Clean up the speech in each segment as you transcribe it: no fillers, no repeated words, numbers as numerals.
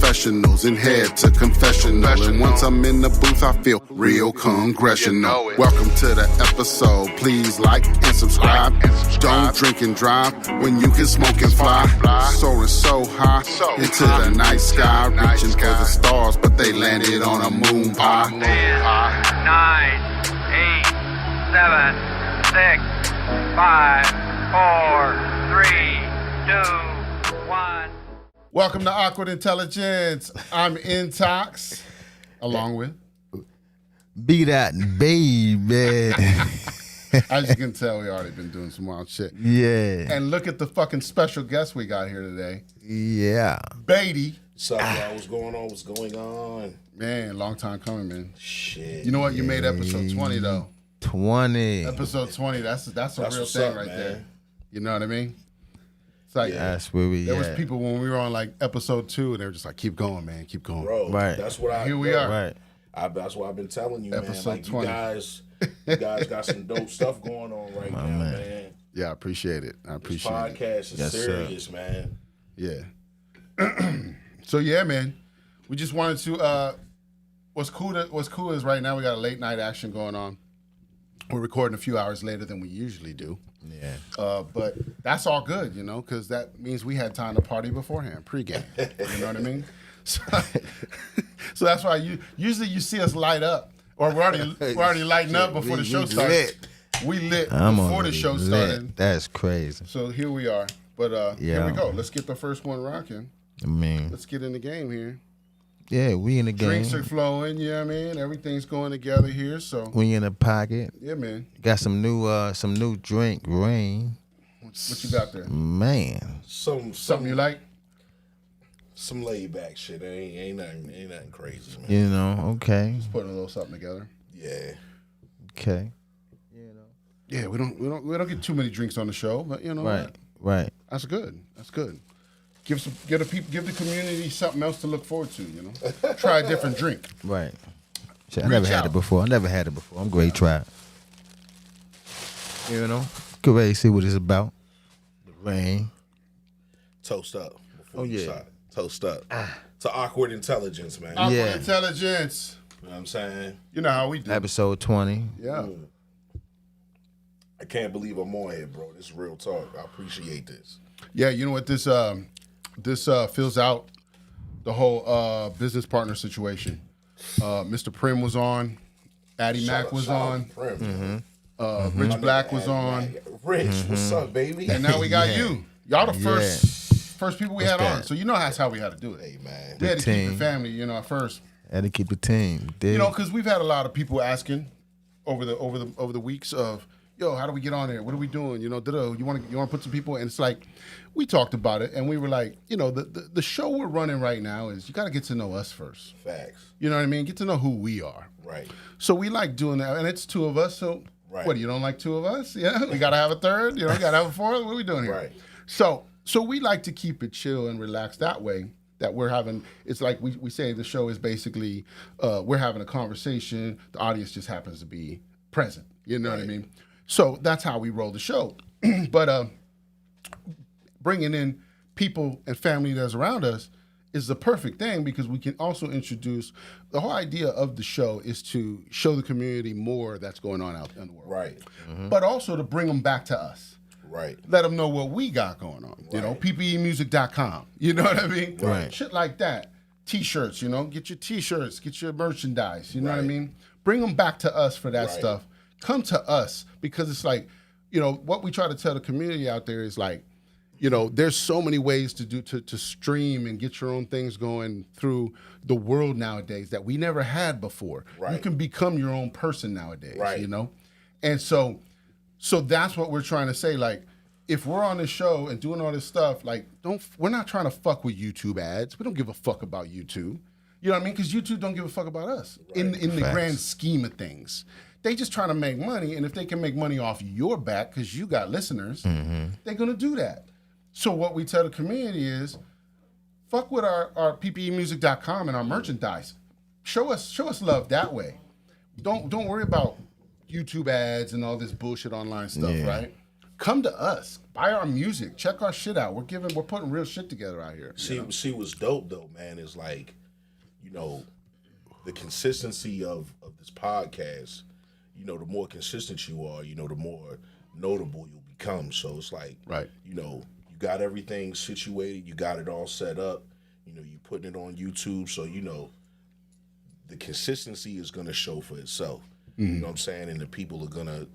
professionals and head to confessional. And once I'm in the booth, I feel real congressional. Welcome to the episode. Please like and subscribe. Don't drink and drive when you can smoke and fly. Soaring so high into the night sky, reaching for the stars, but they landed on a moon pie. 10, 9, 8, 7, 6, 5, 4, 3, 2, 1. Welcome to Awkward Intelligence. I'm Intox, along with BDot, baby. As you can tell, we already been doing some wild shit. Yeah. And look at the fucking special guest we got here today. Yeah. Baytey. What's up, y'all? What's going on? What's going on? Man, long time coming, man. Shit. You know what? You made episode 20, though. 20. Episode 20, that's a real what's thing up, right man. there. You know what I mean? It's like, That's where we there was at. people when we were on like episode 2, and they were just like, keep going, man, keep going. Bro, Right. that's what I... Here we are. Right. That's what I've been telling you, Episode man. Like, 20. you guys got some dope stuff going on right now, man. Yeah, I appreciate it. I This appreciate it. podcast is Yes, sir. serious, man. Yeah. So yeah, man. We just wanted to what's cool is right now we got a late night action going on. We're recording a few hours later than we usually do. Yeah. But that's all good, you know, because that means we had time to party beforehand, pregame. You know what I mean? So that's why usually you see us light up, or we're already lighting up before the show starts. lit. We lit I'm before on the show lit. started. That's crazy. So here we are. But here Yeah. we go. Let's get the first one rocking. I mean, Let's get in the game here. yeah, we in the game. Drinks are flowing, you know what I mean? Everything's going together here, so We in the pocket. yeah, man. Got some new drink, Rain. What you got there? Man. Something you like? Some laid back shit. Ain't nothing crazy, man. You know, okay. Putting a little something together. Yeah. Okay. Yeah, we don't get too many drinks on the show, but you know what? Right. That's good. That's good. Give the community something else to look forward to, you know. Try a different drink. Right. Shit, I Reach never had out. it before. I'm great try. You know? Get ready to see what it's about. The Rain. Toast up. Before Oh, you yeah. start. Toast up. To Awkward Intelligence, man. Awkward Yeah. Intelligence. You know what I'm saying? You know how we do. Episode 20. Yeah. I can't believe I'm on here, bro. This is real talk. I appreciate this. Yeah, you know what this fills out the whole business partner situation. Mr. Prim was on, Addie Mac was on, Prim. Rich Black was on, Rich, what's up, baby? and now we got you. Y'all the first people we had on. that? So you know that's how we had to do it. Hey, man. We had to keep team. the family, you know, at first. Had to keep the team. Dig? You know, because we've had a lot of people asking over the weeks of, yo, how do we get on there? What are we doing? You know, you want to put some people in? It's like we talked about it, and we were like, you know, the show we're running right now is you got to get to know us first. Facts. You know what I mean? Get to know who we are. Right. So we like doing that, and it's two of us. So Right. what? You don't like two of us? Yeah, we got to have a third. You know, got to have a fourth. What are we doing here? Right. So we like to keep it chill and relaxed that way. That we're having, it's like we say the show is basically we're having a conversation. The audience just happens to be present. You know what I mean? So that's how we roll the show. But bringing in people and family that's around us is the perfect thing because we can also introduce, the whole idea of the show is to show the community more that's going on out in the world. Right. But also to bring them back to us. Right. Let them know what we got going on. You know, ppeintox.com. You know what I mean? Right. Shit like that. T-shirts, you know, get your T-shirts, get your merchandise. You know what I Right. mean? Bring them back to us for that Right. stuff. Come to us because it's like, you know, what we try to tell the community out there is like, you know, there's so many ways to stream and get your own things going through the world nowadays that we never had before. Right. You can become your own person nowadays, Right. you know? And so that's what we're trying to say. Like, if we're on this show and doing all this stuff, like, we're not trying to fuck with YouTube ads. We don't give a fuck about YouTube. You know what I mean? Because YouTube don't give a fuck about us in the grand scheme of things. They just trying to make money, and if they can make money off your back because you got listeners, they're gonna do that. So what we tell the community is, fuck with our ppeintox and our merchandise. Show us love that way. Don't worry about YouTube ads and all this bullshit online stuff, right? come to us, buy our music, check our shit out. We're putting real shit together out here. See what's dope though, man, is like, you know, the consistency of this podcast. You know, the more consistent you are, you know, the more notable you'll become. So it's like, Right. you know, you got everything situated, you got it all set up. You know, you putting it on YouTube, so you know the consistency is gonna show for itself. You know what I'm saying? And the people are gonna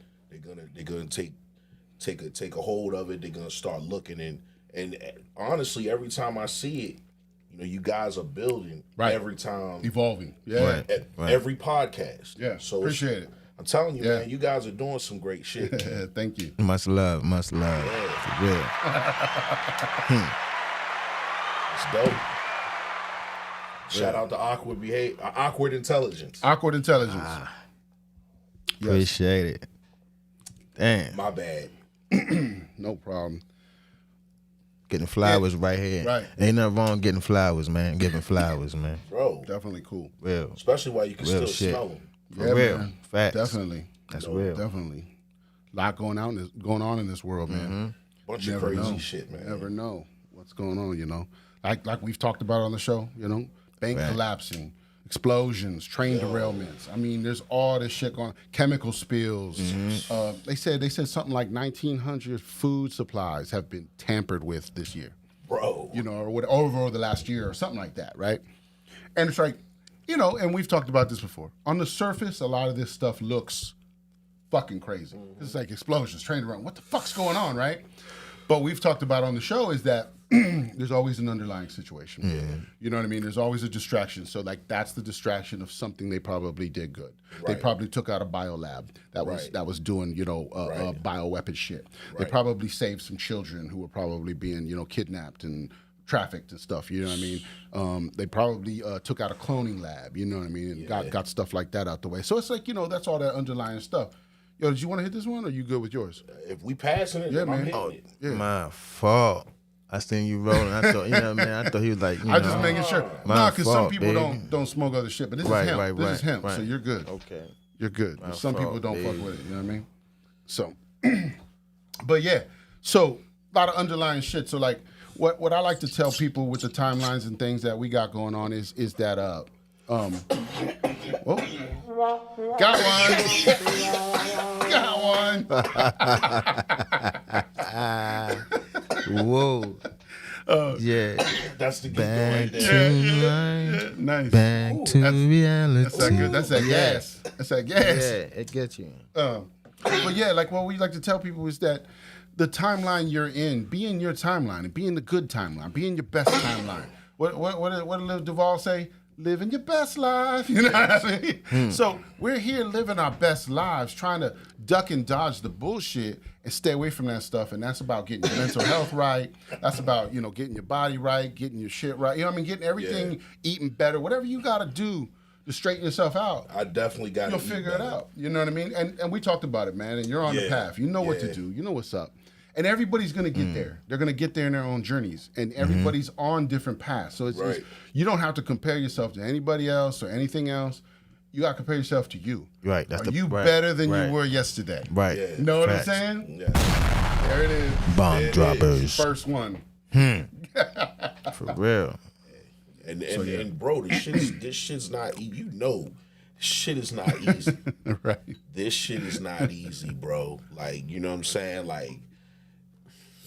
take a hold of it. They're gonna start looking and honestly, every time I see it, you know, you guys are building every time, Evolving. Yeah. every podcast. Yeah. So Appreciate it. I'm telling you, man, you guys are doing some great shit. Man. Thank you. Much love. Yeah. For real. It's dope. Shout out to Awkward Intelligence. Awkward Intelligence. Appreciate it. Damn. My bad. No problem. Getting flowers right here. Right. Ain't nothing wrong getting flowers, man. Giving flowers, man. Bro. Definitely cool. Real. Especially while you can Real still shit. smell them. For real. Man. Facts. Definitely. That's real. Definitely. A lot going on in this world, man. Bunch of crazy shit, man. Never know what's going on, you know. Like we've talked about on the show, you know, bank collapsing, explosions, train derailments. I mean, there's all this shit going on. Chemical spills. They said something like 1,900 food supplies have been tampered with this year. Bro. You know, or over the last year or something like that, right? And it's like, you know, and we've talked about this before. On the surface, a lot of this stuff looks fucking crazy. It's like explosions, train around. What the fuck's going on, right? But we've talked about on the show is that there's always an underlying situation. Yeah. You know what I mean? There's always a distraction. So like that's the distraction of something they probably did good. They probably took out a biolab that was doing, you know, bioweapon shit. They probably saved some children who were probably being, you know, kidnapped and trafficked and stuff. You know what I mean? They probably took out a cloning lab. You know what I mean? And got stuff like that out the way. So it's like, you know, that's all that underlying stuff. Yo, did you want to hit this one, or you good with yours? If we passing it, Yeah, then I'm man. hitting it. My fault. I seen you rolling. I thought, you know what I mean? I thought he was like, you I know. just making sure. My Nah, because some fault, people baby. don't smoke other shit, but this Right, is him. right, This is right, him, right. so you're good. Okay. You're good. My Some people fault, don't fuck baby. with it. You know what I mean? So, but yeah. So a lot of underlying shit. So like, what I like to tell people with the timelines and things that we got going on is that whoa, got one. Whoa. Yeah. That's the good Back right to there. life. Nice. Back to reality. That's that good. That's that gas. That's that gas. Yeah, it gets you. But yeah, like what we like to tell people is that the timeline you're in, be in your timeline and be in the good timeline, be in your best timeline. What did Lil Duval say? Living your best life. You know what I mean? So we're here living our best lives, trying to duck and dodge the bullshit and stay away from that stuff. And that's about getting your mental health right. That's about, you know, getting your body right, getting your shit right. You know what I mean? Getting everything, eating better, whatever you got to do to straighten yourself out. I definitely got You'll figure it out. You know what I mean? And we talked about it, man. And you're on the path. You know what to do. You know what's up. And everybody's going to get there. They're going to get there in their own journeys. And everybody's on different paths. So it's you don't have to compare yourself to anybody else or anything else. You got to compare yourself to you. Right. That's Are you better than you were yesterday? Right. Yeah. Know what Facts. I'm saying? Yeah. There it is. Bomb droppers. First one. For real. And bro, this shit's not you know, shit is not easy. Right. This shit is not easy, bro. Like, you know what I'm saying? Like,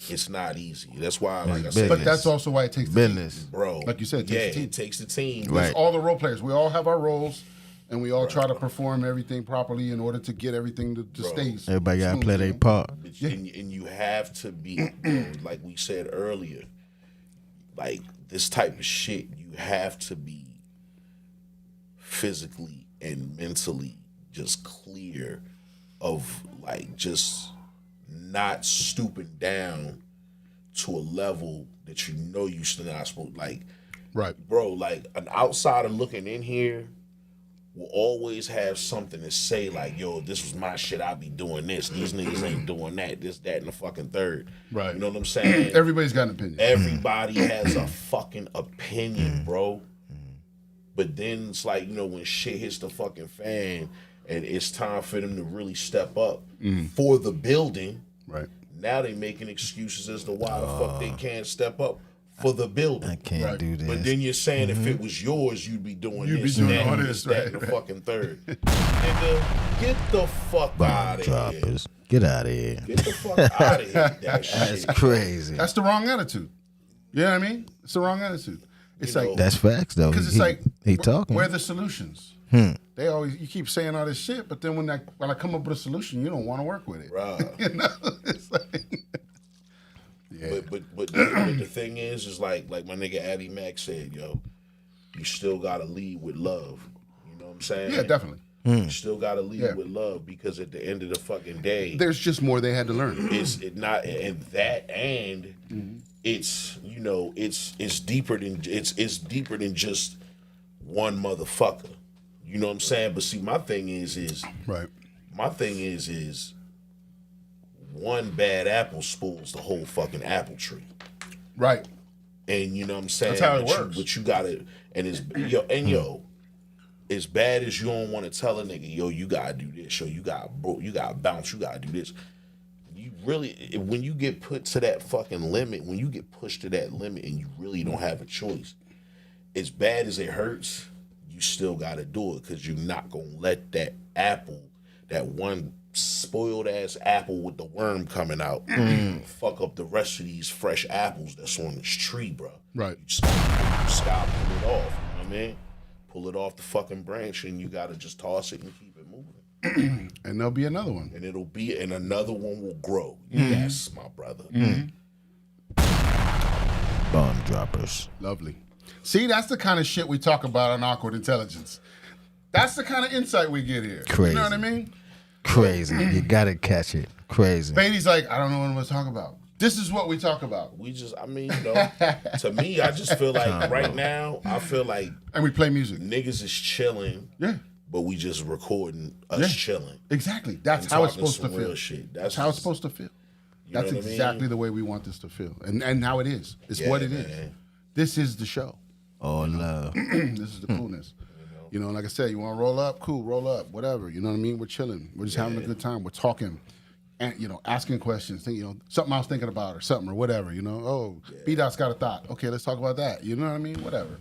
it's not easy. That's why, like I said, But that's also why it takes the Business. bro. Like you said, it takes the team. it takes the team. It's Right. all the role players. We all have our roles, and we all try to perform everything properly in order to get everything to stay. Everybody got to smooth, play you their know? part. And you have to be, like we said earlier, like this type of shit, you have to be physically and mentally just clear of like just not stooping down to a level that you know you should not supposed. Like, Right. bro, like an outsider looking in here will always have something to say, like, yo, this was my shit, I be doing this. These niggas ain't doing that, this, that, and the fucking third. Right. You know what I'm saying? Everybody's got an opinion. Everybody has a fucking opinion, bro. But then it's like, you know, when shit hits the fucking fan and it's time for them to really step up for the building, Right. Now they making excuses as to why the fuck they can't step up for the building. I can't do this. But then you're saying if it was yours, you'd be doing You'd be this, doing that, all this, this, that, right, and the right. fucking third. Nigga, get the fuck out of here. Droppers. Get out of here. Get the fuck out of here. That shit. That's crazy. That's the wrong attitude. You know what I mean? It's the wrong attitude. It's You know, like That's facts though. because it's like he talking. Where are the solutions? They always you keep saying all this shit, but then when I come up with a solution, you don't want to work with it. Bruh. You know, it's like yeah. But the thing is like my nigga Addy Mac said, yo, you still gotta lead with love. You know what I'm saying? Yeah, definitely. You still gotta lead Yeah. with love because at the end of the fucking day, There's just more they had to learn. it's you know it's deeper than it's deeper than just one motherfucker. You know what I'm saying? But see, my thing is Right. one bad apple spoils the whole fucking apple tree. Right. And you know what I'm saying? That's how it works. But you gotta, and it's yo, as bad as you don't want to tell a nigga, yo, you gotta do this, yo, you gotta bounce, you gotta do this. You really, when you get put to that fucking limit, when you get pushed to that limit, and you really don't have a choice, as bad as it hurts, you still gotta do it because you're not gonna let that apple, that one spoiled ass apple with the worm coming out, fuck up the rest of these fresh apples that's on this tree, bro. Right. You just gotta pull it off. You know what I mean? Pull it off the fucking branch, and you gotta just toss it and keep it moving. And there'll be another one. And another one will grow. Yes, my brother. Bomb droppers. Lovely. See, that's the kind of shit we talk about on Awkward Intelligence. That's the kind of insight we get here. Crazy. You know what I mean? Crazy. You gotta catch it. Crazy. Beatty's like, I don't know what I'm going to talk about. This is what we talk about. We just, I mean, you know, to me, I just feel like right now, I feel like And we play music. niggas is chilling, Yeah. but we just recording us Yeah. chilling. Exactly. That's and how it's talking supposed to some real feel. shit. That's how it's supposed to feel. That's know what I exactly mean? the way we want this to feel. And how it is. It's Yeah, what it is. man. This is the show. All love. This is the coolness. You know, like I said, you want to roll up? Cool, roll up. Whatever. You know what I mean? We're chilling. We're just having a good time. We're talking, and you know, asking questions. Something I was thinking about or something or whatever. You know, oh, BDot's got a thought. Okay, let's talk about that. You know what I mean? Whatever.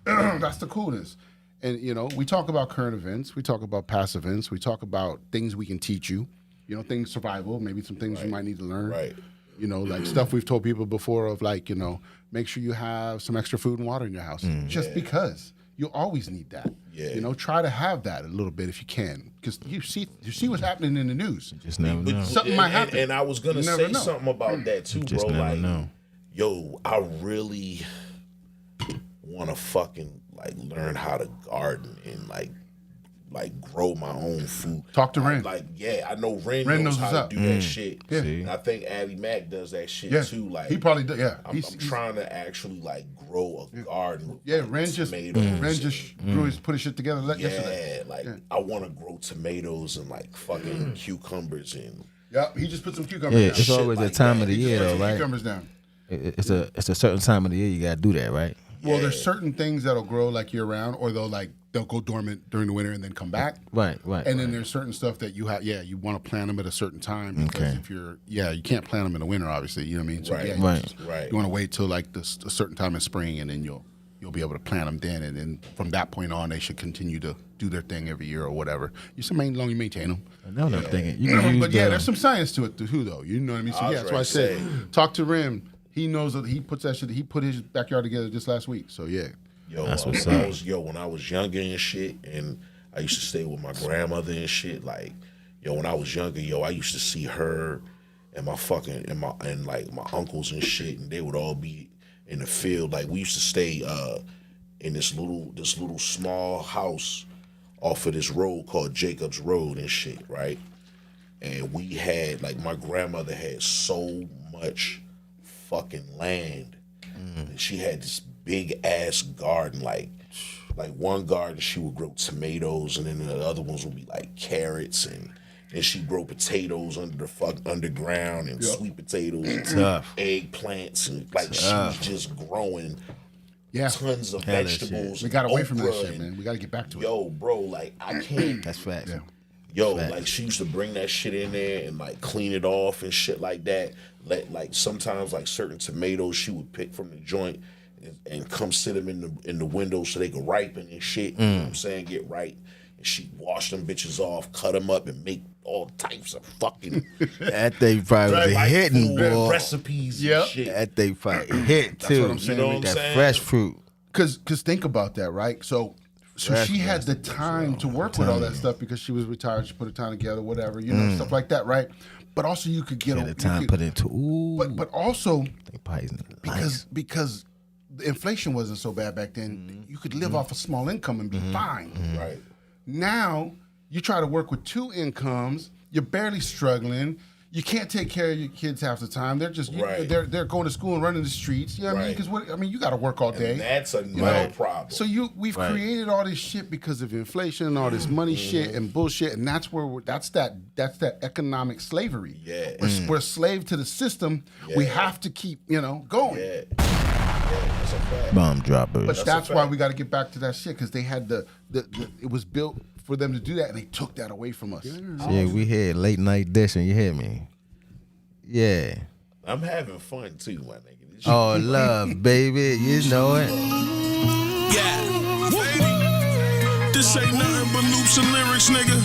That's the coolness. And you know, we talk about current events. We talk about past events. We talk about things we can teach you. You know, things survival. Maybe some things you might need to learn. Right. You know, like stuff we've told people before of like, you know, make sure you have some extra food and water in your house. Just because. You always need that. Yeah. You know, try to have that a little bit if you can. Because you see what's happening in the news. Just never know. Something might happen. And I was gonna You never say know. something about that too, Just bro. never Like, know. yo, I really want to fucking like learn how to garden and like grow my own food. Talk to Ren. Like, yeah, I know Ren Ren knows knows how what's to up. do that shit. Yeah. See? And I think Addy Mac does that shit Yeah. too. Like, He probably does. Yeah. I'm trying to actually like grow a garden. With, Yeah, like, Ren just tomatoes put his shit together yesterday. yeah, like I want to grow tomatoes and like fucking cucumbers and Yep. He just put some cucumbers Yeah, down. it's shit always like that time that. of the He year, just though, Put some right? cucumbers down. It's a certain time of the year you gotta do that, right? Well, there's certain things that'll grow like year round, or they'll go dormant during the winter and then come back. Right. And then there's certain stuff that you have. Yeah, you want to plant them at a certain time because Okay. if you can't plant them in the winter, obviously. You know what I mean? So Right. yeah, Right. Right. You want to wait till like a certain time in spring, and then you'll be able to plant them then, and then from that point on, they should continue to do their thing every year or whatever. You so long you maintain them. Now that I'm thinking, you can use But yeah, there's some science to it too, though. You know what I mean? So I was yeah, that's why I ready to said talk to Rim. He knows that he puts that shit. He put his backyard together just last week. So yeah. Yo, That's what's when up. I was younger and shit, and I used to stay with my grandmother and shit. Like, yo, when I was younger, I used to see her and my uncles and shit, and they would all be in the field. Like, we used to stay in this little small house off of this road called Jacobs Road and shit, right? And we had my grandmother had so much fucking land, and she had this big ass garden, like one garden she would grow tomatoes, and then the other ones would be like carrots, and she'd grow potatoes underground and sweet potatoes and eggplants, and she was just growing tons of vegetables. We got away from that okra shit, man. We got to get back to it. Yo, bro, I can't. That's facts. Yeah. Yo, like she used to bring that shit in there and like clean it off and shit like that. Like sometimes like certain tomatoes she would pick from the joint and come sit them in the window so they could ripen and shit. You know what I'm saying? Get right. And she wash them bitches off, cut them up, and make all types of fucking That thing probably was like hitting, food boy. recipes Yep. and shit. That thing probably hit too. what I'm saying. You know what I'm that saying? fresh fruit. Cause think about that, right? So Fresh she had the time to work with all that stuff because she was retired. She put her time together, whatever, you know, stuff like that, right? But also you could get At the time, put into but also they probably nice. because the inflation wasn't so bad back then, you could live off a small income and be fine. Right. Now you try to work with 2 incomes, you're barely struggling. You can't take care of your kids half the time. They're just they're going to school and running the streets. You know what I mean? Because you got to work all day. And that's another problem. So we've created all this shit because of inflation and all this money shit and bullshit, and that's where that's that economic slavery. Yeah. We're slave to the system. We have to keep going. Yeah. That's a fact. Bomb droppers. But that's why we got to get back to that shit because they had the it was built for them to do that, and they took that away from us. Yeah, we had late night dishing. You hear me? Yeah. I'm having fun too, my nigga. This Oh, love, baby. You know it. Yeah, baby. This ain't nothing but loops and lyrics, nigga.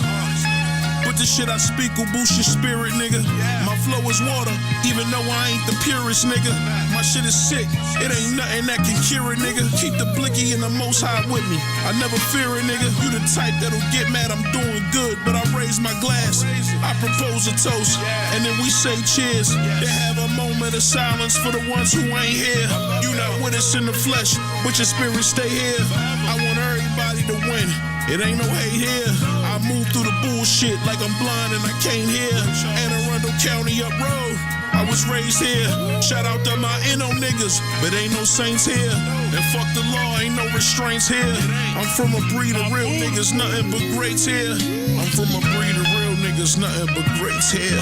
But the shit I speak will boost your spirit, nigga. My flow is water, even though I ain't the purest, nigga. My shit is sick, it ain't nothing that can cure it, nigga. Keep the blicky and the most high with me. I never fear it, nigga. You the type that'll get mad, I'm doing good, but I raise my glass. I propose a toast, and then we say cheers. They have a moment of silence for the ones who ain't here. You not with us in the flesh, but your spirit stay here. I want everybody to win. It ain't no hate here. I move through the bullshit like I'm blind and I can't hear. Anne Arundel County up road. I was raised here. Shout out to my NO niggas, but ain't no saints here. And fuck the law, ain't no restraints here. I'm from a breed of real niggas, nothing but greats here. I'm from a breed of real niggas, nothing but greats here.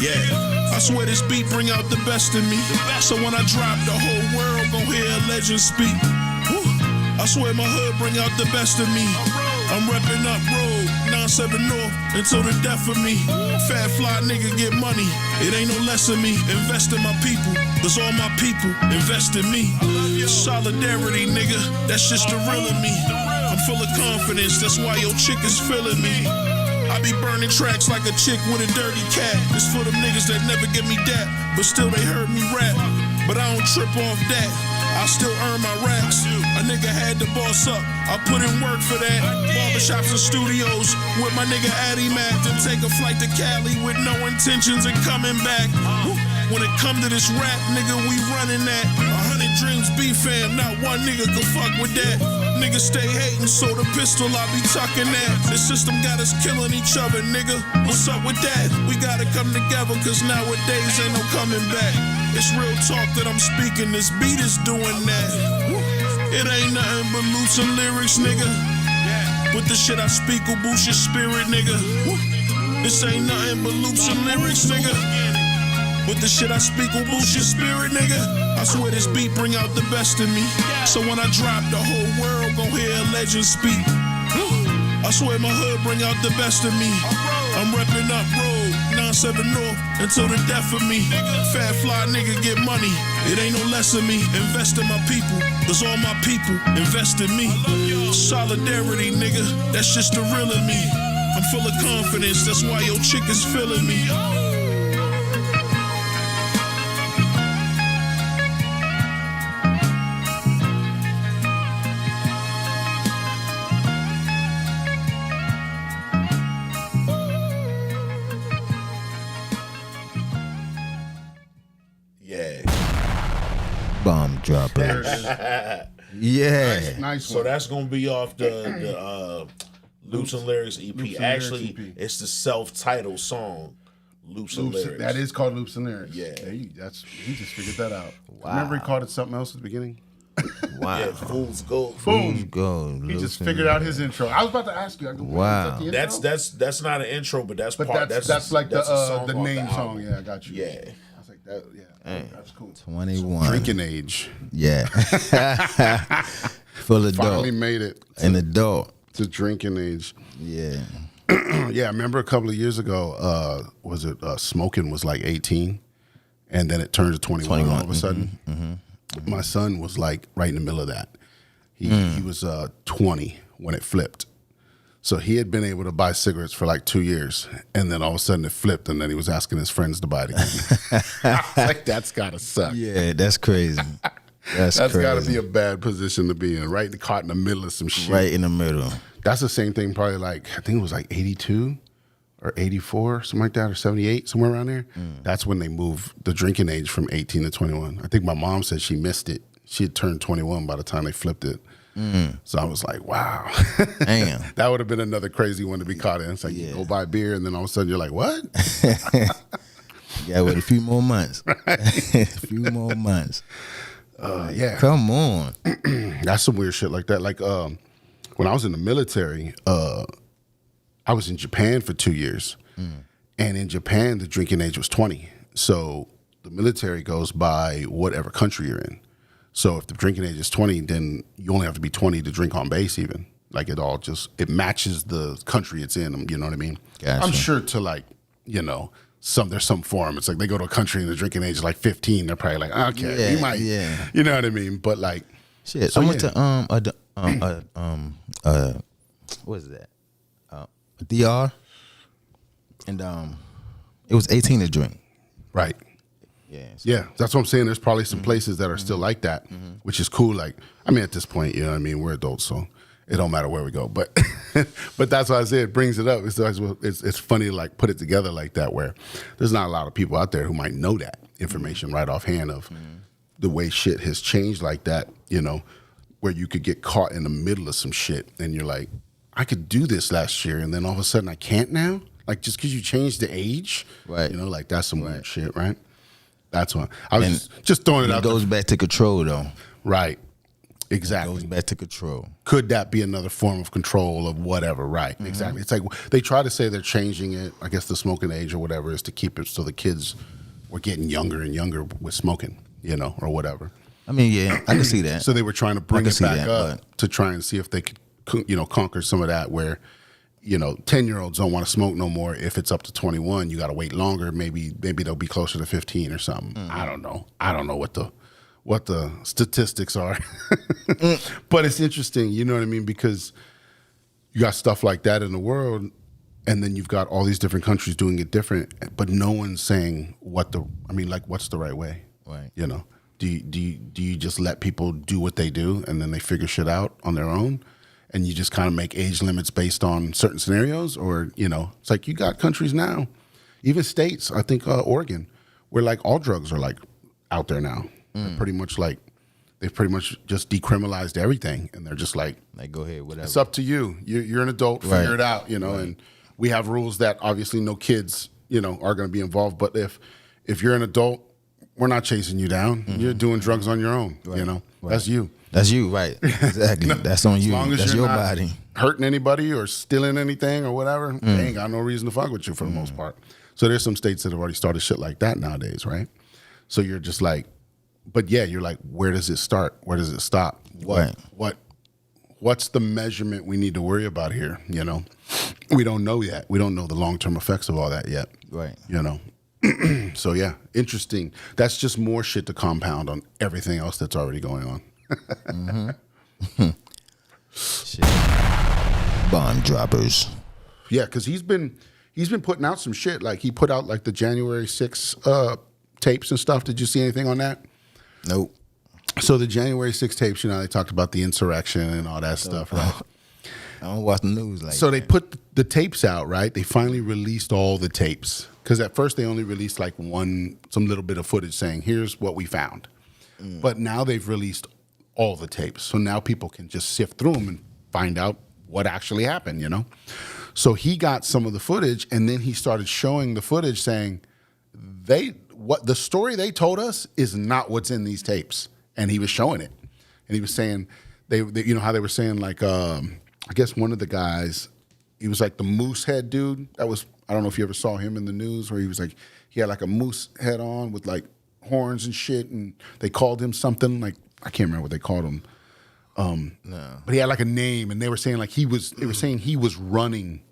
Yeah. I swear this beat bring out the best in me. So when I drop, the whole world gon' hear a legend speak. Woo. I swear my hood bring out the best of me. I'm reppin' up road, 97 North, until the death of me. Fat fly nigga get money, it ain't no less of me. Invest in my people, cause all my people invest in me. Solidarity, nigga, that's just the real of me. I'm full of confidence, that's why your chick is feeling me. I be burning tracks like a chick with a dirty cat. It's for them niggas that never give me that, but still they heard me rap. But I don't trip off that, I still earn my racks. A nigga had to boss up, I put in work for that. Barbershops and studios with my nigga Addy Mac. Then take a flight to Cali with no intentions of coming back. When it come to this rap, nigga, we running that. 100 dreams be fam, not one nigga can fuck with that. Niggas stay hating, so the pistol I be tucking that. The system got us killing each other, nigga. What's up with that? We gotta come together, cause nowadays ain't no coming back. It's real talk that I'm speaking, this beat is doing that. It ain't nothing but loops and lyrics, nigga. But the shit I speak will boost your spirit, nigga. This ain't nothing but loops and lyrics, nigga. But the shit I speak will boost your spirit, nigga. I swear this beat bring out the best in me. So when I drop, the whole world gon' hear a legend speak. I swear my hood bring out the best of me. I'm reppin' up road, 97 North, until the death of me. Fat fly nigga get money, it ain't no less of me. Invest in my people, cause all my people invest in me. Solidarity, nigga, that's just the real of me. I'm full of confidence, that's why your chick is feeling me. Bomb droppers. Yeah. Nice So one. that's gonna be off the Loops and Lyrics EP. Loops and Actually, Lyrics EP. it's the self-titled song, Loops and Lyrics. That is called Loops and Lyrics. Yeah. He just figured that out. Remember he called it something else at the beginning? Wow. Yeah, Fool's Gold. Who's going? He just figured out his intro. I was about to ask you. I go, Wow. is that the intro? That's not an intro, but that's part. That's like that's a song the off name the song. album. Yeah, I got you. Yeah. I was like that. Yeah, that's cool. 21. Drinking age. Yeah. Full adult. Finally made it An adult. to drinking age. Yeah. Yeah, I remember a couple of years ago, smoking was like 18, and then it turned to 21 all of a sudden. My son was like right in the middle of that. He was 20 when it flipped. So he had been able to buy cigarettes for like 2 years, and then all of a sudden it flipped, and then he was asking his friends to buy it again. I was like, that's gotta suck. Yeah, that's crazy. That's gotta be a bad position to be in, right? Caught in the middle of some shit. Right in the middle. That's the same thing, probably like, I think it was like 82 or 84, something like that, or 78, somewhere around there. That's when they moved the drinking age from 18 to 21. I think my mom said she missed it. She had turned 21 by the time they flipped it. So I was like, wow. Damn. That would have been another crazy one to be caught in. It's like, you go buy beer, and then all of a sudden you're like, what? Yeah, wait a few more months. A few more months. Yeah. Come on. That's some weird shit like that. Like when I was in the military, I was in Japan for 2 years. And in Japan, the drinking age was 20. So the military goes by whatever country you're in. So if the drinking age is 20, then you only have to be 20 to drink on base even. Like it matches the country it's in, you know what I mean? Gotcha. I'm sure to like, there's some form. It's like they go to a country and the drinking age is like 15. They're probably like, okay, we might, you know what I mean? But like, shit. so I went to what is that? DR, and it was 18 to drink. Right. Yeah. Yeah, that's what I'm saying. There's probably some places that are still like that, which is cool. Like, I mean, at this point, you know what I mean? We're adults, so it don't matter where we go. But but that's why I say it brings it up. It's funny to like put it together like that, where there's not a lot of people out there who might know that information right offhand of the way shit has changed like that, where you could get caught in the middle of some shit and you're like, I could do this last year, and then all of a sudden I can't now? Like, just because you changed the age? Right. Like that's some weird shit, right? That's one. I was just throwing it out. It goes back to control, though. Right. Exactly. It goes back to control. Could that be another form of control of whatever? Right. Exactly. It's like they try to say they're changing it. I guess the smoking age or whatever is to keep it so the kids were getting younger and younger with smoking, or whatever. I mean, yeah, I can see that. So they were trying to bring it back that, up to try and see if they could, conquer some of that where, 10-year-olds don't want to smoke no more. If it's up to 21, you got to wait longer. Maybe they'll be closer to 15 or something. I don't know. I don't know what the statistics are. But it's interesting, you know what I mean? Because you got stuff like that in the world, and then you've got all these different countries doing it different, but no one's saying what's the right way? Right. Do you just let people do what they do and then they figure shit out on their own? And you just kind of make age limits based on certain scenarios? Or, it's like you got countries now, even states, I think Oregon, where like all drugs are like out there now. Pretty much like they've pretty much just decriminalized everything. And they're just like go ahead, whatever. It's up to you. You're an adult, figure it out, and we have rules that obviously no kids, are going to be involved. But if you're an adult, we're not chasing you down. You're doing drugs on your own, Right. That's you. That's you, right. Exactly. That's on you. As long as That's you're your not body. hurting anybody or stealing anything or whatever, they ain't got no reason to fuck with you for the most part. So there's some states that have already started shit like that nowadays, right? So you're just like, but yeah, you're like, where does it start? Where does it stop? What's the measurement we need to worry about here? We don't know yet. We don't know the long-term effects of all that yet. Right. So yeah, interesting. That's just more shit to compound on everything else that's already going on. Shit. Bomb droppers. Yeah, because he's been putting out some shit. Like he put out like the January 6th tapes and stuff. Did you see anything on that? Nope. So the January 6th tapes, they talked about the insurrection and all that stuff, right? I don't watch the news like So that. they put the tapes out, right? They finally released all the tapes. Because at first they only released like some little bit of footage saying, here's what we found. But now they've released all the tapes. So now people can just sift through them and find out what actually happened, So he got some of the footage, and then he started showing the footage saying, what the story they told us is not what's in these tapes. And he was showing it. And he was saying, they how they were saying like, I guess one of the guys, he was like the moose head dude. I don't know if you ever saw him in the news where he was like, he had like a moose head on with like horns and shit. And they called him something like, I can't remember what they called him. No. But he had like a name, and they were saying like they were saying he was running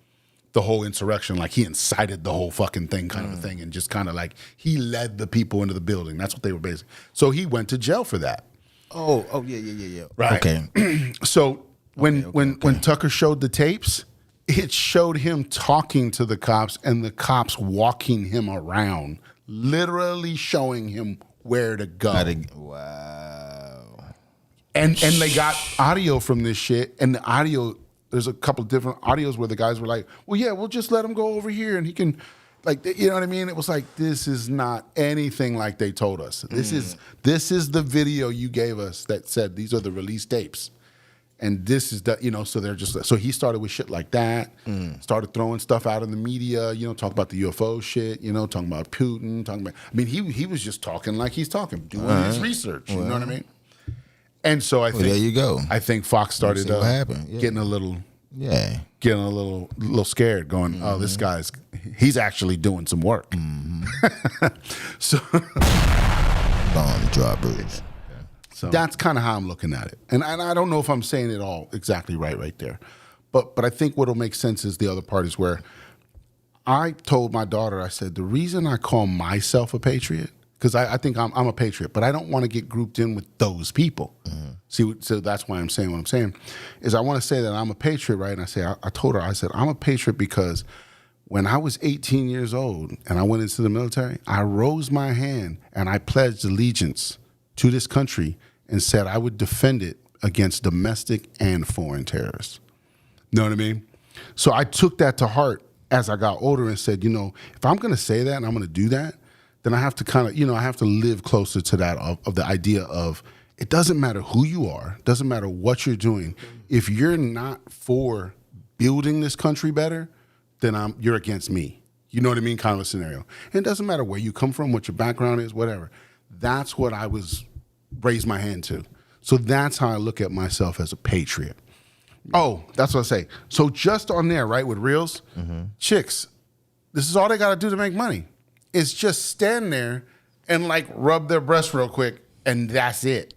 the whole insurrection, like he incited the whole fucking thing kind of a thing, and just kind of like he led the people into the building. That's what they were basically. So he went to jail for that. Oh, yeah. Right. Okay. So when Tucker showed the tapes, it showed him talking to the cops and the cops walking him around, literally showing him where to go. Wow. And they got audio from this shit, and the audio, there's a couple of different audios where the guys were like, well, yeah, we'll just let him go over here and he can, like, you know what I mean? It was like, this is not anything like they told us. This is the video you gave us that said these are the release tapes. And this is the, so they're just, so he started with shit like that, started throwing stuff out in the media, talk about the UFO shit, talking about Putin, he was just talking like he's talking, doing his research, you know what I mean? And so I think there you go. I think Fox started getting a little scared, going, oh, this guy's, he's actually doing some work. So bomb droppers. So that's kind of how I'm looking at it. And I don't know if I'm saying it all exactly right there. But I think what'll make sense is the other part is where I told my daughter, I said, the reason I call myself a patriot, because I think I'm a patriot, but I don't want to get grouped in with those people. See, so that's why I'm saying what I'm saying, is I want to say that I'm a patriot, right? And I told her, I said, I'm a patriot because when I was 18 years old and I went into the military, I rose my hand and I pledged allegiance to this country and said I would defend it against domestic and foreign terrorists. Know what I mean? So I took that to heart as I got older and said, if I'm going to say that and I'm going to do that, then I have to kind of, I have to live closer to that of the idea of it doesn't matter who you are, doesn't matter what you're doing. If you're not for building this country better, then you're against me. You know what I mean? Kind of a scenario. And it doesn't matter where you come from, what your background is, whatever. That's what I was raised my hand to. So that's how I look at myself as a patriot. Oh, that's what I say. So just on there, right, with Reels, chicks, this is all they got to do to make money. It's just stand there and like rub their breast real quick, and that's it.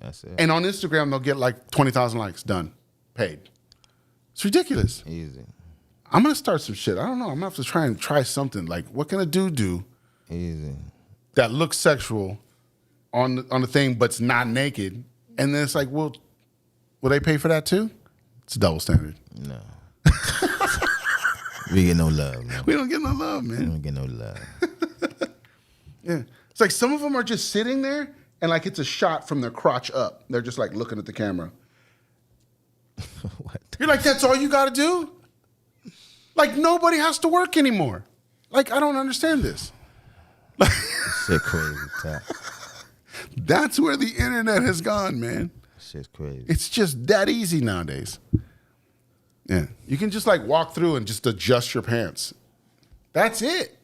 That's it. And on Instagram, they'll get like 20,000 likes, done, paid. It's ridiculous. Easy. I'm going to start some shit. I don't know. I'm going to have to try something. Like, what can a dude do Easy. that looks sexual on the thing, but's not naked? And then it's like, well, will they pay for that too? It's a double standard. No. We get no love, man. We don't get no love, man. We don't get no love. Yeah. It's like some of them are just sitting there and like it's a shot from their crotch up. They're just like looking at the camera. What? You're like, that's all you got to do? Like nobody has to work anymore. Like, I don't understand this. Shit crazy, Ty. That's where the internet has gone, man. Shit's crazy. It's just that easy nowadays. Yeah. You can just like walk through and just adjust your pants. That's it.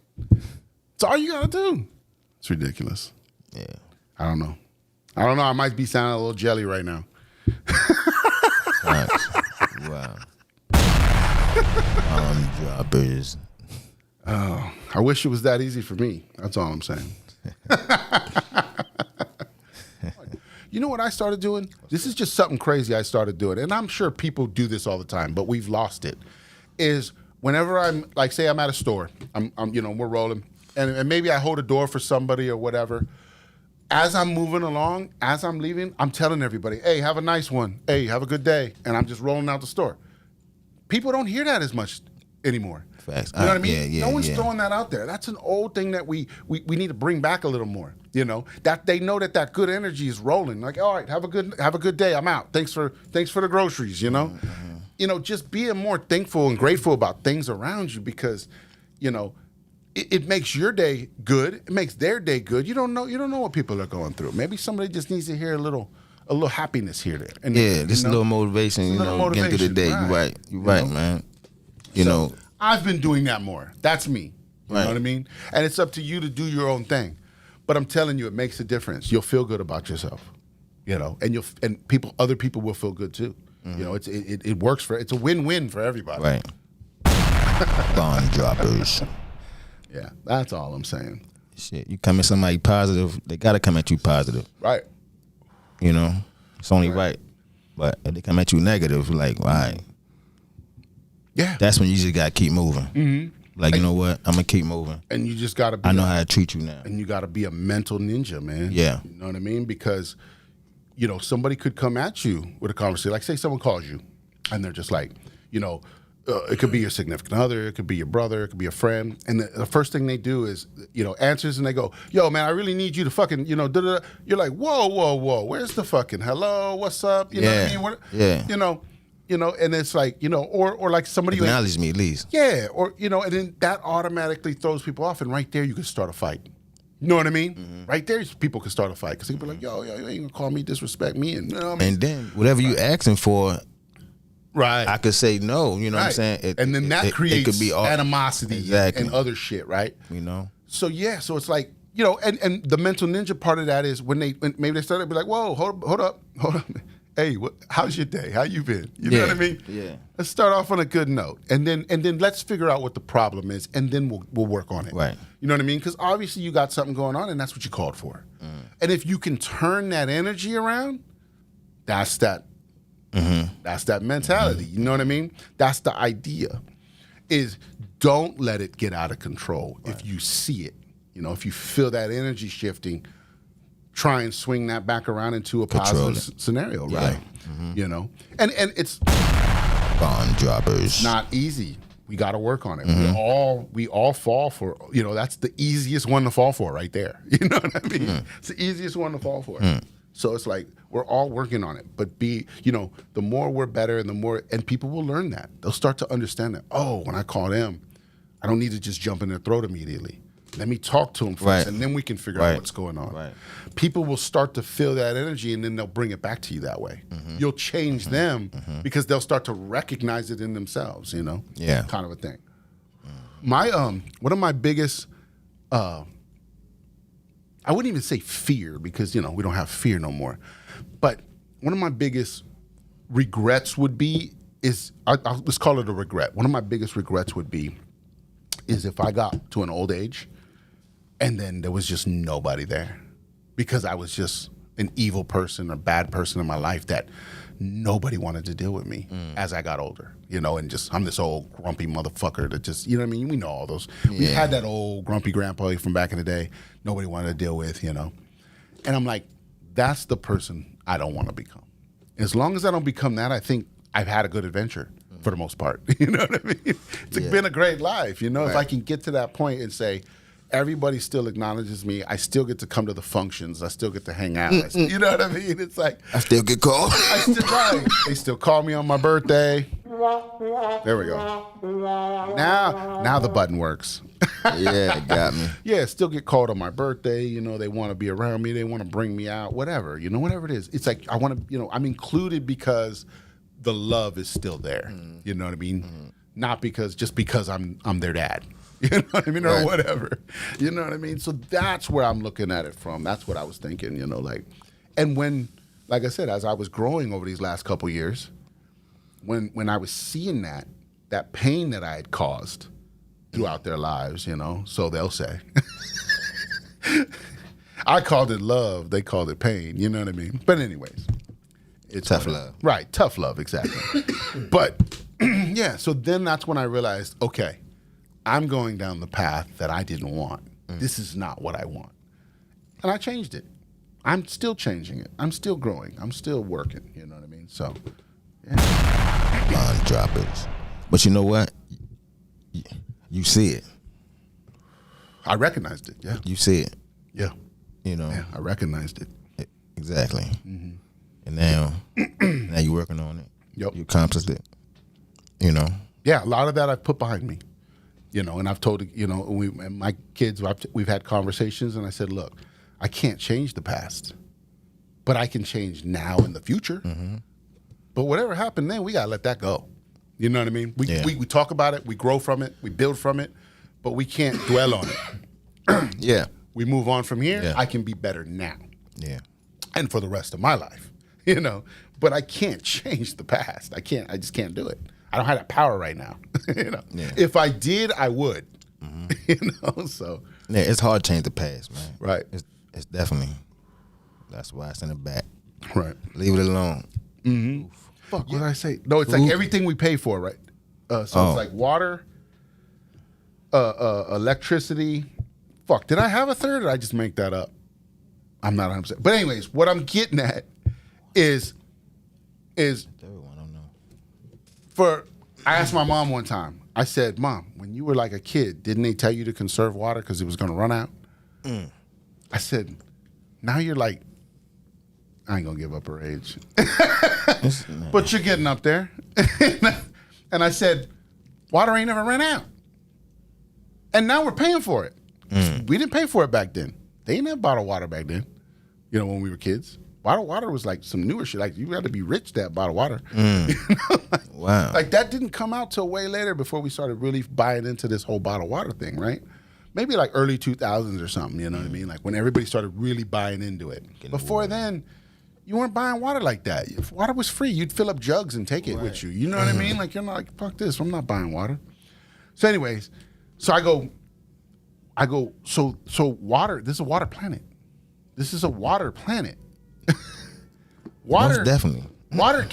It's all you got to do. It's ridiculous. Yeah. I don't know. I might be sounding a little jelly right now. Wow. Droppers. Oh, I wish it was that easy for me. That's all I'm saying. You know what I started doing? This is just something crazy I started doing. And I'm sure people do this all the time, but we've lost it. Is whenever I'm, like, say I'm at a store, I'm we're rolling, and maybe I hold a door for somebody or whatever. As I'm moving along, as I'm leaving, I'm telling everybody, hey, have a nice one. Hey, have a good day. And I'm just rolling out the store. People don't hear that as much anymore. Facts. You know what I mean? Yeah, no one's throwing that out there. That's an old thing that we need to bring back a little more. That they know that good energy is rolling. Like, all right, have a good day. I'm out. Thanks for the groceries. Just being more thankful and grateful about things around you, because, it makes your day good. It makes their day good. You don't know what people are going through. Maybe somebody just needs to hear a little happiness here there. And just a little motivation. Getting through the day. Right. You're right, man. So, I've been doing that more. That's me. You know what I mean? And it's up to you to do your own thing. But I'm telling you, it makes a difference. You'll feel good about yourself. And other people will feel good too. Mm-hmm. It works it's a win-win for everybody. Right. Bond droppers. Yeah, that's all I'm saying. Shit, you come at somebody positive, they gotta come at you positive. Right. It's only right. But if they come at you negative, like, all right. Yeah. That's when you just gotta keep moving. Mm-hmm. Like, you know what? I'm gonna keep moving. And you just gotta be I know how to treat you now. and you gotta be a mental ninja, man. Yeah. You know what I mean? Because, you know, somebody could come at you with a conversation. Like, say someone calls you and they're just like, you know, it could be your significant other, it could be your brother, it could be a friend. And the first thing they do is, you know, answers and they go, yo, man, I really need you to fucking, you know, da-da-da. You're like, whoa. Where's the fucking hello? What's up? You know what I mean? Yeah. You know, and it's like, you know, or like somebody Acknowledge me at least. Yeah, or, you know, and then that automatically throws people off. And right there, you can start a fight. You know what I mean? Mm-hmm. Right there, people can start a fight. Because they can be like, yo, you ain't gonna call me, disrespect me. And, you know what I mean? And then whatever you asking for, right, I could say no. You know what I'm saying? And then that creates it could be all, animosity exactly. and other shit, right? You know? So, yeah, so it's like, you know, and the mental ninja part of that is when maybe they start to be like, whoa, hold up. Hey, how's your day? How you been? You know what I mean? Yeah. Let's start off on a good note, and then let's figure out what the problem is, and then we'll work on it. Right. You know what I mean? Because obviously you got something going on, and that's what you called for. And if you can turn that energy around, that's that. That's that mentality. You know what I mean? That's the idea. Is don't let it get out of control. Right. If you see it, you know, if you feel that energy shifting, try and swing that back around into a positive scenario, right? Mm-hmm. You know, and it's bond droppers. Not easy. We got to work on it. We all fall for. You know, that's the easiest one to fall for, right there. You know what I mean? It's the easiest one to fall for. So it's like we're all working on it. But you know, the more we're better, and the more, and people will learn that. They'll start to understand that. Oh, when I call them, I don't need to just jump in their throat immediately. Let me talk to them first, and then we can figure out what's going on. Right. People will start to feel that energy, and then they'll bring it back to you that way. You'll change them because they'll start to recognize it in themselves, you know? Yeah. Kind of a thing. My one of my biggest, I wouldn't even say fear because, you know, we don't have fear no more. But one of my biggest regrets would be let's call it a regret. One of my biggest regrets would be is if I got to an old age and then there was just nobody there because I was just an evil person or bad person in my life that nobody wanted to deal with me as I got older, you know, and just I'm this old grumpy motherfucker that just, you know what I mean? We know all those. Yeah. We had that old grumpy grandpa from back in the day nobody wanted to deal with, you know. And I'm like, that's the person I don't want to become. As long as I don't become that, I think I've had a good adventure. For the most part, you know what I mean? It's been a great life, you know? Right. If I can get to that point and say, everybody still acknowledges me, I still get to come to the functions, I still get to hang out, you know what I mean? It's like... I still get called. They still call me on my birthday. There we go. Now the button works. Yeah, it got me. Yeah, still get called on my birthday, you know, they want to be around me, they want to bring me out, whatever, you know, whatever it is. It's like, I want to, you know, I'm included because... the love is still there. You know what I mean? Not just because I'm their dad. You know what I mean? Or whatever. You know what I mean? So that's where I'm looking at it from. That's what I was thinking, you know, like, and when, like I said, as I was growing over these last couple years, when I was seeing that pain that I had caused throughout their lives, you know, so they'll say. I called it love, they called it pain, you know what I mean? But anyways. It's tough love. Right, tough love, exactly. But, yeah, so then that's when I realized, okay, I'm going down the path that I didn't want. This is not what I want. And I changed it. I'm still changing it. I'm still growing. I'm still working, you know what I mean? So, yeah. Bond droppers. But you know what? You see it. I recognized it, yeah. You see it. Yeah. You know? Yeah, I recognized it. Exactly. And now you're working on it. Yep. You accomplished it. You know? Yeah, a lot of that I've put behind me. You know, and I've told, you know, and my kids, we've had conversations, and I said, look, I can't change the past, but I can change now in the future. But whatever happened then, we got to let that go. You know what I mean? We talk about it, we grow from it, we build from it, but we can't dwell on it. Yeah. We move on from here. Yeah. I can be better now. Yeah. And for the rest of my life. You know, but I can't change the past. I just can't do it. I don't have that power right now. You know, if I did, I would. You know, so yeah, it's hard to change the past, man. Right. It's definitely. That's why I send it back. Right. Leave it alone. Fuck. What did I say? No, it's like everything we pay for, right? It's like water, electricity. Fuck, did I have a third or did I just make that up? I'm not 100%. But anyways, what I'm getting at is Third one, I don't know. I asked my mom one time, I said, Mom, when you were like a kid, didn't they tell you to conserve water because it was going to run out? I said, now you're like, I ain't going to give up her age. But you're getting up there. And I said, water ain't never ran out. And now we're paying for it. We didn't pay for it back then. They didn't have bottled water back then, when we were kids. Bottled water was like some newer shit. Like, you had to be rich to have bottled water. Wow. Like, that didn't come out till way later before we started really buying into this whole bottled water thing, right? Maybe like early 2000s or something, you know what I mean? Like, when everybody started really buying into it. Before then, you weren't buying water like that. If water was free, you'd fill up jugs and take it with you. You know what I mean? Like, you're not like, fuck this, I'm not buying water. So anyways, so I go, so water, this is a water planet. This is a water planet. Water, most definitely. Water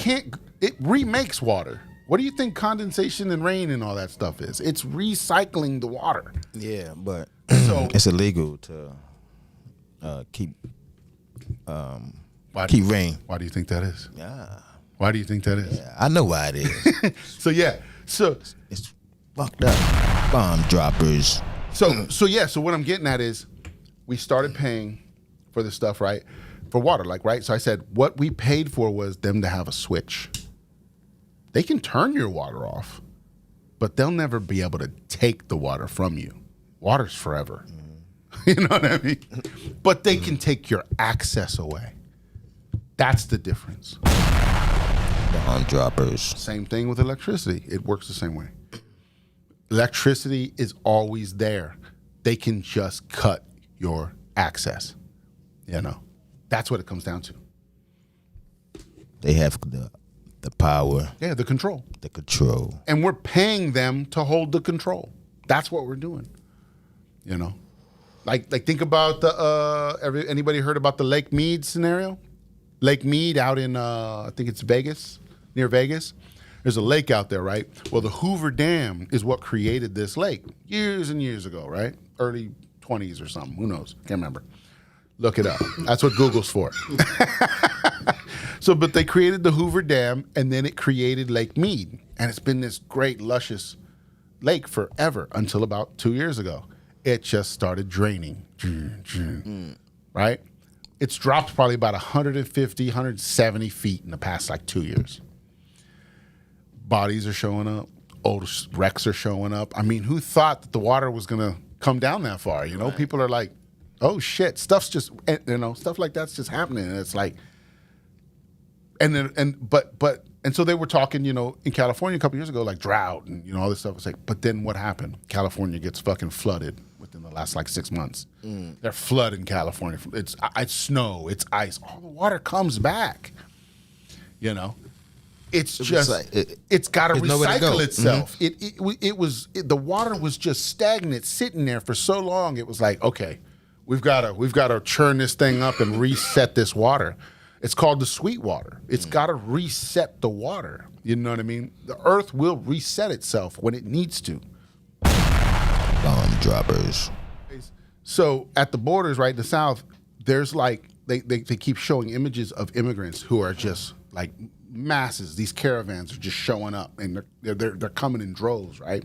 it remakes water. What do you think condensation and rain and all that stuff is? It's recycling the water. Yeah, but So it's illegal to keep rain. Why do you think that is? Yeah. Why do you think that is? Yeah, I know why it is. So It's fucked up. Bomb droppers. So what I'm getting at is we started paying for this stuff, right? For water, right? So I said what we paid for was them to have a switch. They can turn your water off, but they'll never be able to take the water from you. Water's forever. You know what I mean? But they can take your access away. That's the difference. Bomb droppers. Same thing with electricity. It works the same way. Electricity is always there. They can just cut your access. That's what it comes down to. They have the power. Yeah, the control. The control. And we're paying them to hold the control. That's what we're doing. Like think about the anybody heard about the Lake Mead scenario? Lake Mead out in I think it's Vegas, near Vegas. There's a lake out there, right? Well, the Hoover Dam is what created this lake years and years ago, right? Early 20s or something. Who knows? Can't remember. Look it up. That's what Google's for. But they created the Hoover Dam, and then it created Lake Mead. And it's been this great, luscious lake forever until about 2 years ago. It just started draining, right? It's dropped probably about 150, 170 feet in the past, 2 years. Bodies are showing up. Old wrecks are showing up. I mean, who thought that the water was going to come down that far? Right. People are like, oh shit, stuff like that's just happening. And it's like, and so they were talking, in California a couple years ago, like drought and, all this stuff. It's like, but then what happened? California gets fucking flooded within the last 6 months. They're flooding California. It's snow, it's ice. All the water comes back, It's just it's got to recycle itself. The water was just stagnant, sitting there for so long. It was like, okay, we've got to churn this thing up and reset this water. It's called the sweet water. It's got to reset the water. You know what I mean? The earth will reset itself when it needs to. Bomb droppers. So at the borders, right in the South, there's they keep showing images of immigrants who are just masses. These caravans are just showing up, and they're coming in droves, right?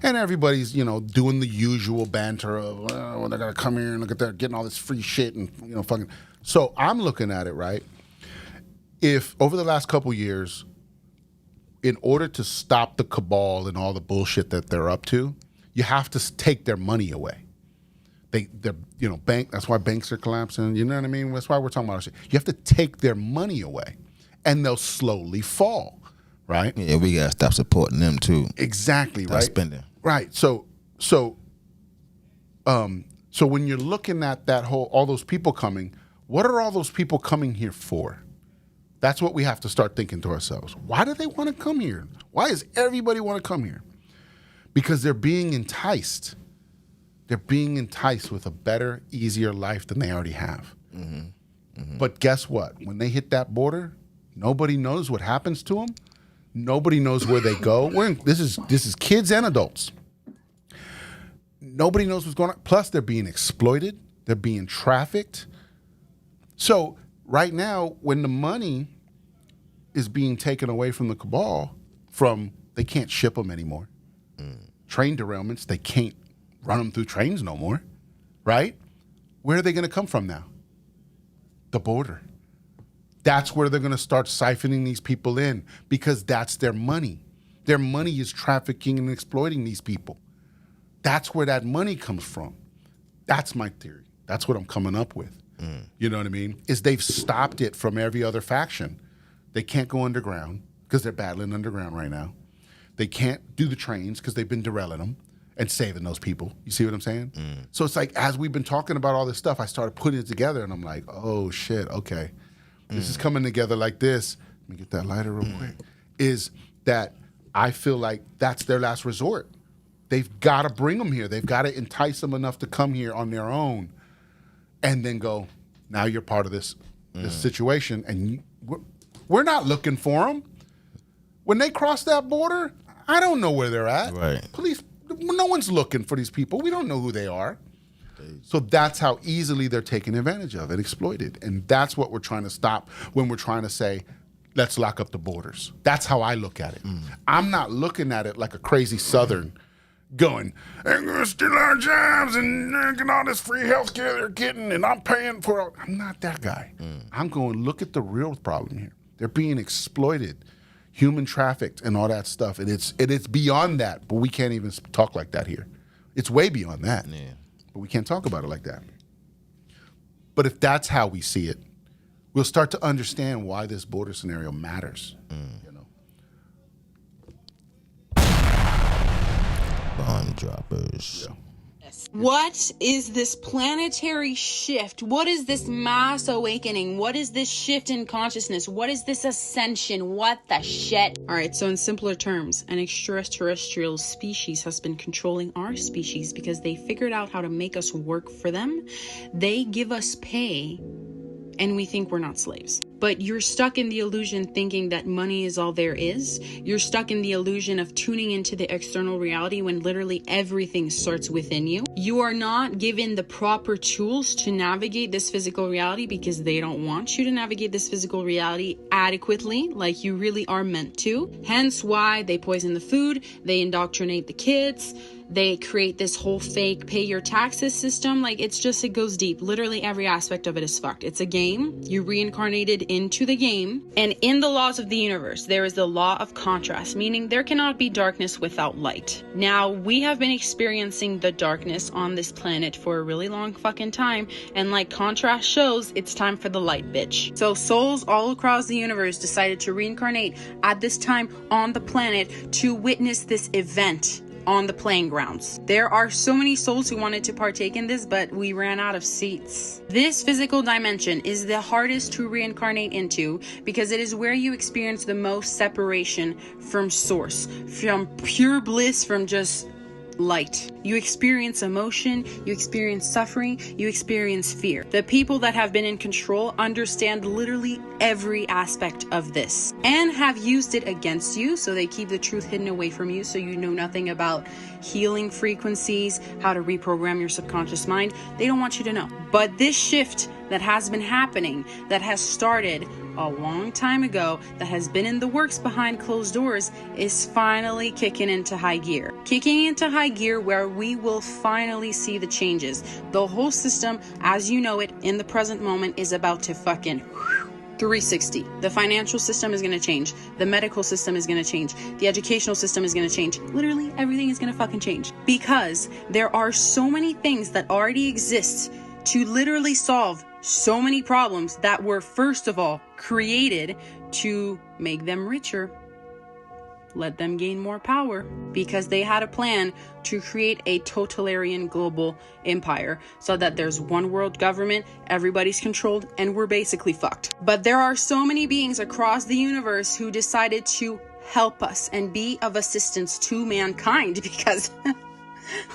And everybody's doing the usual banter of they're gonna come here and look at that, getting all this free shit and fucking. So I'm looking at it, right? If over the last couple years, in order to stop the cabal and all the bullshit that they're up to, you have to take their money away. They're that's why banks are collapsing. You know what I mean? That's why we're talking about shit. You have to take their money away. And they'll slowly fall, right? Yeah, we gotta stop supporting them too. Exactly, Stop right? spending. Right. So when you're looking at that all those people coming, what are all those people coming here for? That's what we have to start thinking to ourselves. Why do they want to come here? Why does everybody want to come here? Because they're being enticed. They're being enticed with a better, easier life than they already have. But guess what? When they hit that border, nobody knows what happens to them. Nobody knows where they go. This is kids and adults. Nobody knows what's going on. Plus, they're being exploited. They're being trafficked. So right now, when the money is being taken away from the cabal, they can't ship them anymore. Train derailments, they can't run them through trains no more, right? Where are they going to come from now? The border. That's where they're going to start siphoning these people in because that's their money. Their money is trafficking and exploiting these people. That's where that money comes from. That's my theory. That's what I'm coming up with. You know what I mean? Is they've stopped it from every other faction. They can't go underground because they're battling underground right now. They can't do the trains because they've been derailing them and saving those people. You see what I'm saying? So it's like, as we've been talking about all this stuff, I started putting it together and I'm like, oh shit, okay. This is coming together like this. Let me get that lighter real quick. Is that I feel like that's their last resort. They've got to bring them here. They've got to entice them enough to come here on their own and then go, now you're part of this situation. And we're not looking for them. When they cross that border, I don't know where they're at. Right. Police, no one's looking for these people. We don't know who they are. So that's how easily they're taken advantage of and exploited. And that's what we're trying to stop when we're trying to say, let's lock up the borders. That's how I look at it. I'm not looking at it like a crazy Southern going, they're going to steal our jobs and they're getting all this free health care they're getting and I'm paying for it. I'm not that guy. I'm going, look at the real problem here. They're being exploited, human trafficked and all that stuff. And it's beyond that, but we can't even talk like that here. It's way beyond that. Yeah. But we can't talk about it like that. But if that's how we see it, we'll start to understand why this border scenario matters. You know, Bomb droppers. Yeah. What is this planetary shift? What is this mass awakening? What is this shift in consciousness? What is this ascension? What the shit? All right, so in simpler terms, an extraterrestrial species has been controlling our species because they figured out how to make us work for them. They give us pay, and we think we're not slaves. But you're stuck in the illusion thinking that money is all there is. You're stuck in the illusion of tuning into the external reality when literally everything starts within you. You are not given the proper tools to navigate this physical reality because they don't want you to navigate this physical reality adequately, like you really are meant to. Hence why they poison the food, they indoctrinate the kids, they create this whole fake pay your taxes system. Like, it goes deep. Literally every aspect of it is fucked. It's a game. You reincarnated into the game. And in the laws of the universe, there is the law of contrast, meaning there cannot be darkness without light. Now, we have been experiencing the darkness on this planet for a really long fucking time. And like contrast shows, it's time for the light, bitch. So souls all across the universe decided to reincarnate at this time on the planet to witness this event on the playing grounds. There are so many souls who wanted to partake in this, but we ran out of seats. This physical dimension is the hardest to reincarnate into because it is where you experience the most separation from source, from pure bliss, from just light. You experience emotion, you experience suffering, you experience fear. The people that have been in control understand literally every aspect of this and have used it against you, so they keep the truth hidden away from you, so you know nothing about healing frequencies, how to reprogram your subconscious mind. They don't want you to know. But this shift that has been happening, that has started a long time ago, that has been in the works behind closed doors, is finally kicking into high gear. Kicking into high gear where we will finally see the changes. The whole system, as you know it, in the present moment, is about to fucking 360. The financial system is going to change. The medical system is going to change. The educational system is going to change. Literally everything is going to fucking change. Because there are so many things that already exist to literally solve so many problems that were, first of all, created to make them richer, let them gain more power, because they had a plan to create a totalitarian global empire so that there's one world government, everybody's controlled, and we're basically fucked. But there are so many beings across the universe who decided to help us and be of assistance to mankind because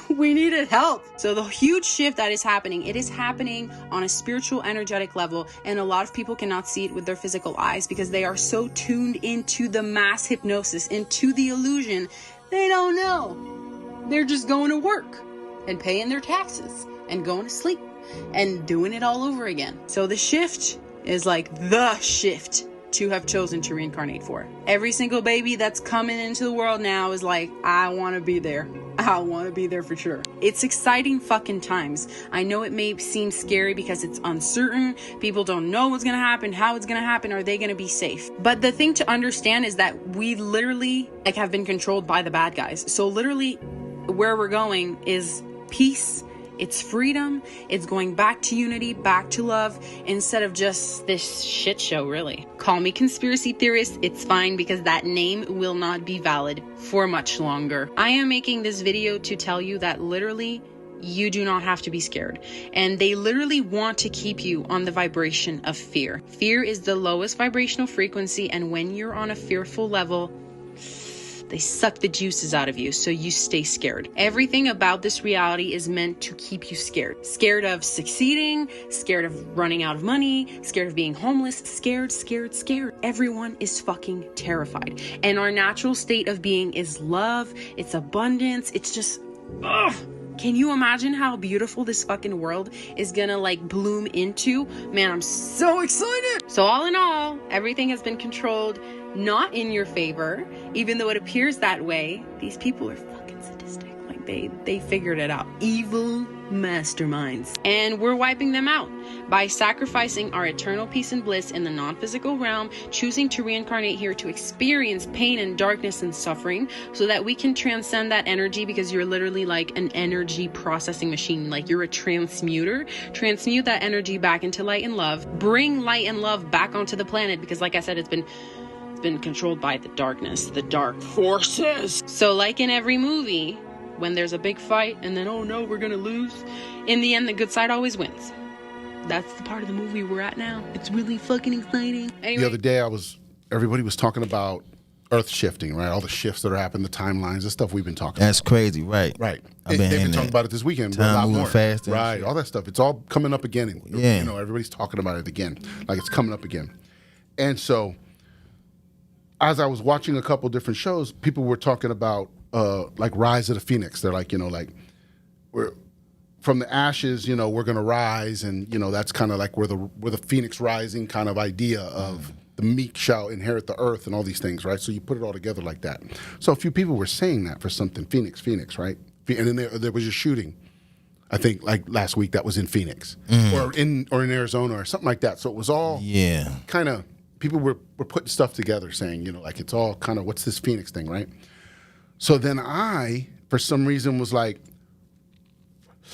We needed help. So the huge shift that is happening, it is happening on a spiritual, energetic level. And a lot of people cannot see it with their physical eyes because they are so tuned into the mass hypnosis, into the illusion. They don't know. They're just going to work and paying their taxes and going to sleep and doing it all over again. So the shift is like the shift to have chosen to reincarnate for. Every single baby that's coming into the world now is like, I want to be there. I want to be there for sure. It's exciting fucking times. I know it may seem scary because it's uncertain. People don't know what's going to happen, how it's going to happen, are they going to be safe? But the thing to understand is that we literally have been controlled by the bad guys. So literally where we're going is peace. It's freedom. It's going back to unity, back to love, instead of just this shit show, really. Call me conspiracy theorist. It's fine because that name will not be valid for much longer. I am making this video to tell you that literally you do not have to be scared. And they literally want to keep you on the vibration of fear. Fear is the lowest vibrational frequency. And when you're on a fearful level, they suck the juices out of you, so you stay scared. Everything about this reality is meant to keep you scared. Scared of succeeding, scared of running out of money, scared of being homeless, scared. Everyone is fucking terrified. And our natural state of being is love, it's abundance, it's just, ugh. Can you imagine how beautiful this fucking world is gonna bloom into? Man, I'm so excited. So all in all, everything has been controlled not in your favor, even though it appears that way. These people are fucking sadistic. They figured it out. Evil masterminds. And we're wiping them out by sacrificing our eternal peace and bliss in the non-physical realm, choosing to reincarnate here to experience pain and darkness and suffering so that we can transcend that energy, because you're literally like an energy processing machine. Like you're a transmuter. Transmute that energy back into light and love. Bring light and love back onto the planet, because like I said, it's been controlled by the darkness, the dark forces. So like in every movie, when there's a big fight and then, oh no, we're gonna lose, in the end, the good side always wins. That's the part of the movie we're at now. It's really fucking exciting. Anyway. The other day, everybody was talking about Earth shifting, right? All the shifts that are happening, the timelines, the stuff we've been talking That's about. crazy, right? Right. They've been talking about it this weekend. Time a lot moving more. fast. Right. All that stuff. It's all coming up again. Yeah. Everybody's talking about it again. Like it's coming up again. And so, as I was watching a couple different shows, people were talking about Rise of the Phoenix. They're like, we're from the ashes, we're gonna rise, and that's kind of like where the Phoenix rising kind of idea of the meek shall inherit the earth and all these things, right? So you put it all together like that. So a few people were saying that for something, Phoenix, right? And then there was a shooting, I think like last week that was in Phoenix or in Arizona or something like that. So it was all kind of. People were putting stuff together saying, it's all kind of, what's this Phoenix thing, right? So then I, for some reason, was like,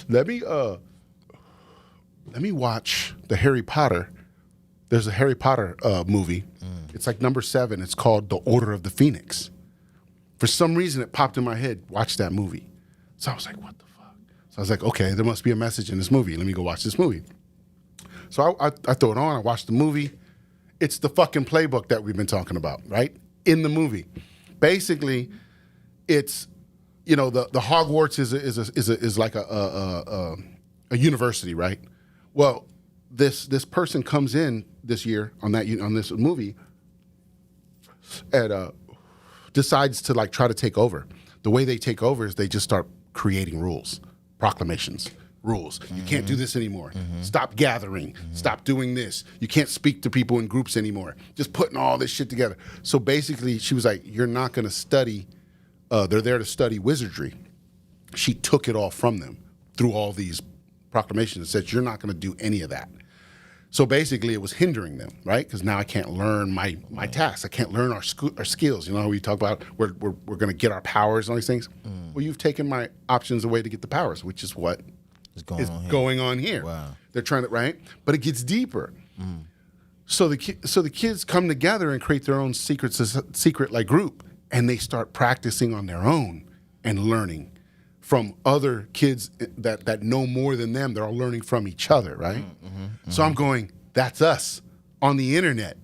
let me watch the Harry Potter. There's a Harry Potter movie. It's like number 7. It's called The Order of the Phoenix. For some reason, it popped in my head, watch that movie. So I was like, what the fuck? So I was like, okay, there must be a message in this movie. Let me go watch this movie. So I throw it on. I watch the movie. It's the fucking playbook that we've been talking about, right? In the movie. Basically, it's, the Hogwarts is like a university, right? Well, this person comes in this year on this movie and decides to try to take over. The way they take over is they just start creating rules, proclamations. Rules. You can't do this anymore. Stop gathering. Stop doing this. You can't speak to people in groups anymore. Just putting all this shit together. So basically, she was like, you're not going to study. They're there to study wizardry. She took it all from them through all these proclamations and said, you're not going to do any of that. So basically, it was hindering them, right? Because now I can't learn my tasks. I can't learn our skills. How we talk about we're going to get our powers and all these things. Well, you've taken my options away to get the powers, which is what is going on here. Wow. They're trying to, right? But it gets deeper. So the kids come together and create their own secret group, and they start practicing on their own and learning from other kids that know more than them. They're all learning from each other, right? So I'm going, that's us on the internet.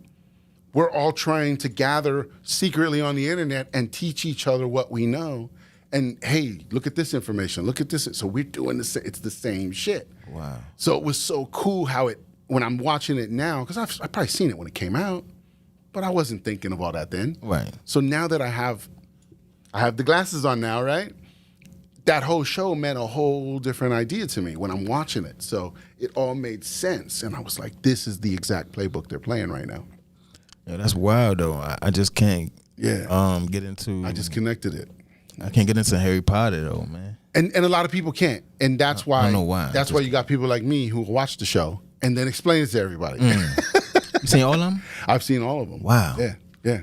We're all trying to gather secretly on the internet and teach each other what we know And hey, look at this information. Look at this. So we're doing this. It's the same shit. Wow. So it was so cool how when I'm watching it now, because I've probably seen it when it came out, but I wasn't thinking of all that then. Right. So now that I have the glasses on now, right? That whole show meant a whole different idea to me when I'm watching it. So it all made sense. And I was like, this is the exact playbook they're playing right now. Yeah, that's wild though. I just can't get into I just connected it. I can't get into Harry Potter though, man. And a lot of people can't. And that's why I don't know why. That's why you got people like me who watch the show and then explain it to everybody. You seen all of them? I've seen all of them. Wow. Yeah.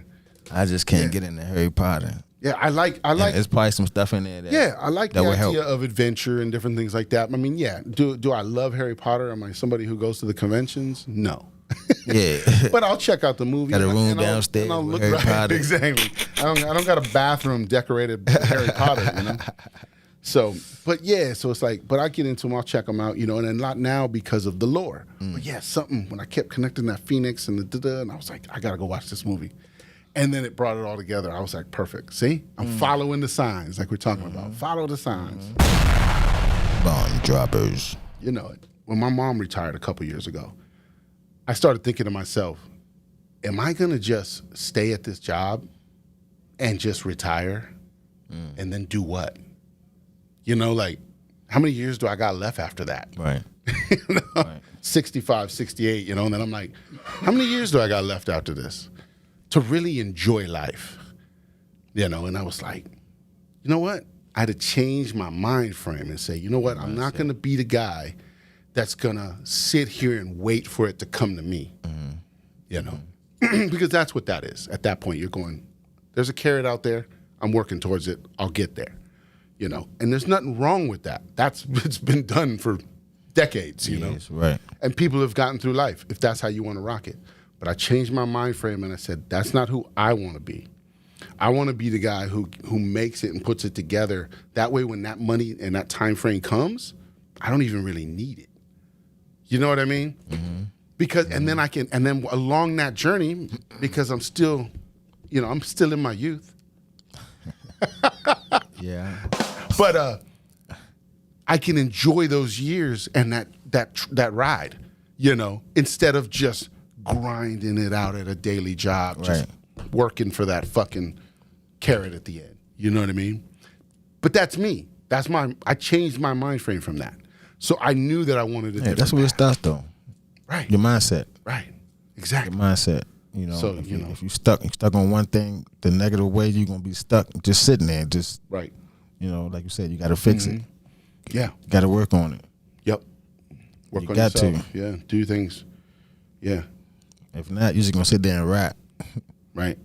I just can't get into Harry Potter. Yeah, I like. There's probably some stuff in there that I like that the would idea help. of adventure and different things like that. I mean, yeah. Do I love Harry Potter? Am I somebody who goes to the conventions? No. Yeah. But I'll check out the movie. Got a room and I'll downstairs look with Harry Potter. Exactly. I don't got a bathroom decorated with Harry Potter, you know? So, but yeah, so it's like, but I get into them, I'll check them out, you know, and then not now because of the lore. But yeah, something, when I kept connecting that Phoenix and and I was like, I got to go watch this movie. And then it brought it all together. I was like, perfect. See? I'm following the signs like we're talking about. Follow the signs. Bomb droppers. You know it. When my mom retired a couple years ago, I started thinking to myself, am I going to just stay at this job and just retire and then do what? You know, like, how many years do I got left after that? Right. You know? Right. 65, 68, you know, and then I'm like, how many years do I got left after this to really enjoy life? You know, and I was like, you know what? I had to change my mind frame and say, you know what? I'm not going to be the guy that's going to sit here and wait for it to come to me, you know, because that's what that is. At that point, you're going, there's a carrot out there. I'm working towards it. I'll get there, you know, and there's nothing wrong with that. It's been done for decades, you know, right. and people have gotten through life if that's how you want to rock it. But I changed my mind frame and I said, that's not who I want to be. I want to be the guy who makes it and puts it together. That way, when that money and that time frame comes, I don't even really need it. You know what I mean? Because and then along that journey, because I'm still, you know, I'm still in my youth. Yeah. But I can enjoy those years and that ride, you know, instead of just grinding it out at a daily job, just working for that fucking carrot at the end. You know what I mean? But that's me. I changed my mind frame from that. So I knew that I wanted to. That's where it starts, though. Right. Your mindset. Right. Exactly. Your mindset. You know. So, if you stuck on one thing, the negative way, you're gonna be stuck just sitting there, just right. You know, like you said, you got to fix it. Yeah. You got to work on it. Yep. Work you on got yourself. to. Yeah. Do things. Yeah. If not, you're just gonna sit there and rap. Right.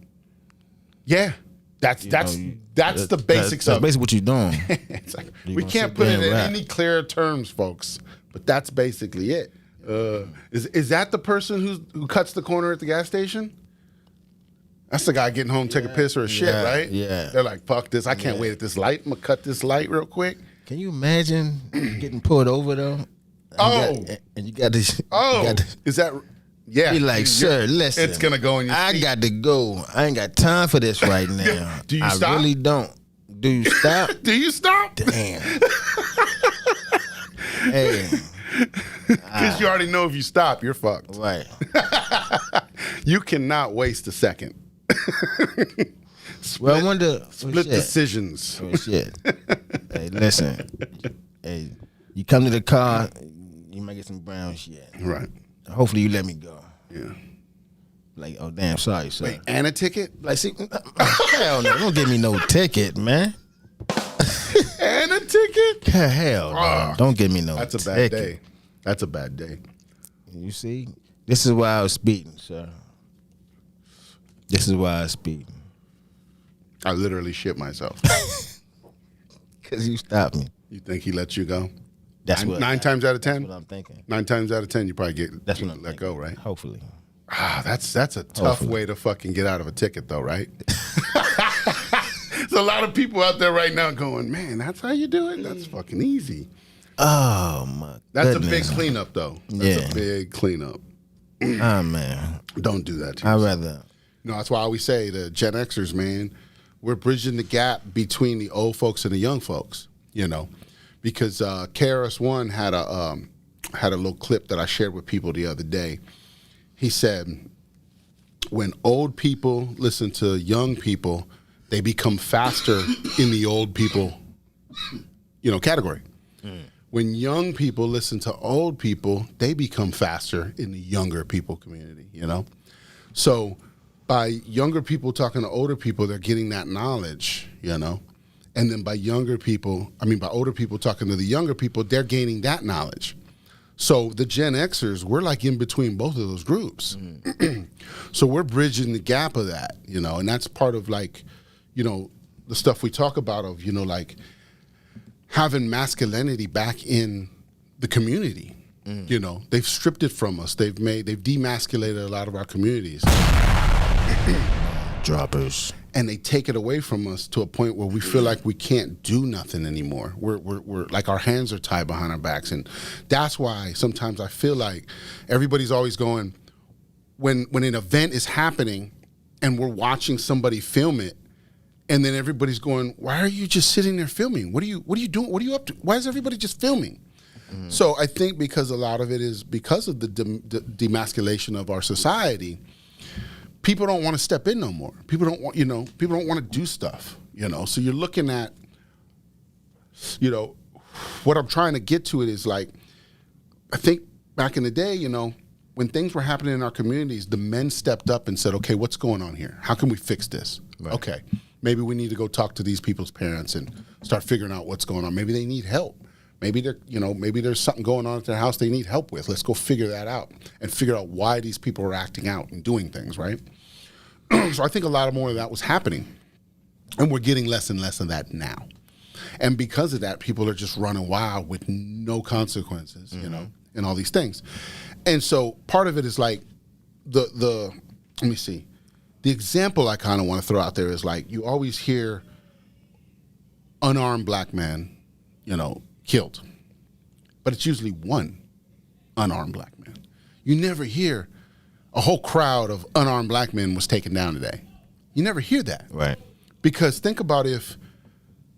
Yeah. That's the basics that's of basically what you're doing. It's like, we can't put it in any clearer terms, folks. But that's basically it. Is that the person who cuts the corner at the gas station? That's the guy getting home, take a piss or a shit, right? Yeah. They're like, fuck this. I can't wait at this light. I'm gonna cut this light real quick. Can you imagine getting pulled over though? And you got this. Is that? Yeah. Be like, sir, listen. It's gonna go in your I feet. got to go. I ain't got time for this right now. Do you stop? I really don't. Do you stop? Do you stop? Damn. Hey. Because you already know if you stop, you're fucked. Right. You cannot waste a second. Well, I wonder. Split decisions. Oh, shit. Hey, listen. Hey, you come to the car, you might get some brown shit. Right. Hopefully you let me go. Yeah. Like, oh, damn, sorry, sir. Wait, and a ticket? Like, see, hell no, don't give me no ticket, man. And a ticket? Hell no, don't give me no ticket. That's a bad day. That's a bad day. You see, this is why I was speeding, sir. This is why I was speeding. I literally shit myself. Because you stopped me. You think he let you go? That's nine times out of 10? That's what I'm thinking. 9 times out of 10, you probably get I'm let go, right? Hopefully. That's a tough way to fucking get out of a ticket, though, right? There's a lot of people out there right now going, man, that's how you do it? That's fucking easy. Oh, my That's goodness. a big cleanup, though. That's a big cleanup. Ah, man. Don't do that to I'd yourself. rather. No, that's why I always say the Gen Xers, man, we're bridging the gap between the old folks and the young folks, you know, because KRS-One had a little clip that I shared with people the other day. He said, when old people listen to young people, they become faster in the old people, you know, category. When young people listen to old people, they become faster in the younger people community, you know? So by younger people talking to older people, they're getting that knowledge, you know? And then by older people talking to the younger people, they're gaining that knowledge. So the Gen Xers, we're like in between both of those groups. So we're bridging the gap of that, you know, and that's part of like, you know, the stuff we talk about of, you know, like having masculinity back in the community. You know, they've stripped it from us. They've demasculated a lot of our communities. Droppers. And they take it away from us to a point where we feel like we can't do nothing anymore. We're like our hands are tied behind our backs. And that's why sometimes I feel like everybody's always going, when an event is happening and we're watching somebody film it, and then everybody's going, why are you just sitting there filming? What are you doing? What are you up to? Why is everybody just filming? So I think because a lot of it is because of the demasculation of our society, people don't want to step in no more. People don't want to do stuff, you know. So you're looking at, you know, what I'm trying to get to it is like, I think back in the day, you know, when things were happening in our communities, the men stepped up and said, okay, what's going on here? How can we fix this? Right. Okay, maybe we need to go talk to these people's parents and start figuring out what's going on. Maybe they need help. Maybe there's something going on at their house they need help with. Let's go figure that out and figure out why these people are acting out and doing things, right? So I think a lot more of that was happening, and we're getting less and less of that now. And because of that, people are just running wild with no consequences, you know, and all these things. And so part of it is like let me see. The example I kind of want to throw out there is like you always hear unarmed black man, you know, killed. But it's usually one unarmed black man. You never hear a whole crowd of unarmed black men was taken down today. You never hear that. Right. Because think about if,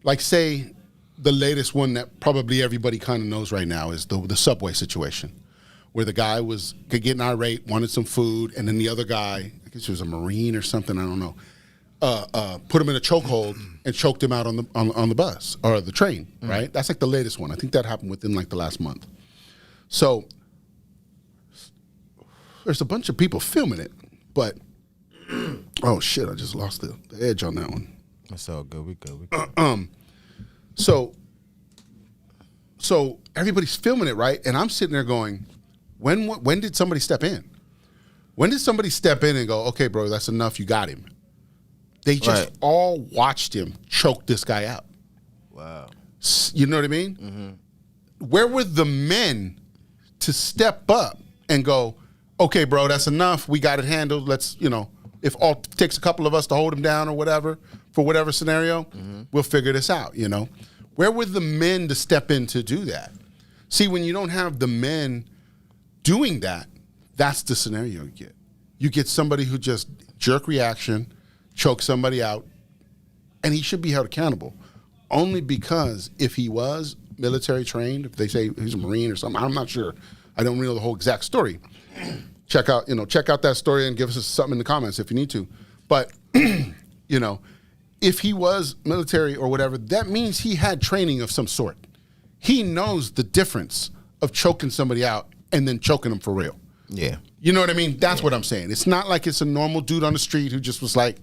like say, the latest one that probably everybody kind of knows right now is the subway situation, where the guy was getting irate, wanted some food, and then the other guy, I guess it was a Marine or something, I don't know, put him in a chokehold and choked him out on the bus or the train, right? That's like the latest one. I think that happened within like the last month. So there's a bunch of people filming it, but oh shit, I just lost the edge on that one. That's all good. We good. So everybody's filming it, right? And I'm sitting there going, when did somebody step in? When did somebody step in and go, okay, bro, that's enough, you got him? They just all watched him choke this guy out. Wow. You know what I mean? Mm-hmm. Where were the men to step up and go, okay, bro, that's enough. We got it handled. Let's, you know, if all takes a couple of us to hold him down or whatever, for whatever scenario, we'll figure this out, you know? Where were the men to step in to do that? See, when you don't have the men doing that, that's the scenario you get. You get somebody who just jerk reaction, choke somebody out, and he should be held accountable. Only because if he was military trained, if they say he's a Marine or something, I'm not sure. I don't really know the whole exact story. Check out that story and give us something in the comments if you need to. But, you know, if he was military or whatever, that means he had training of some sort. He knows the difference of choking somebody out and then choking them for real. Yeah. You know what I mean? That's what I'm saying. It's not like it's a normal dude on the street who just was like,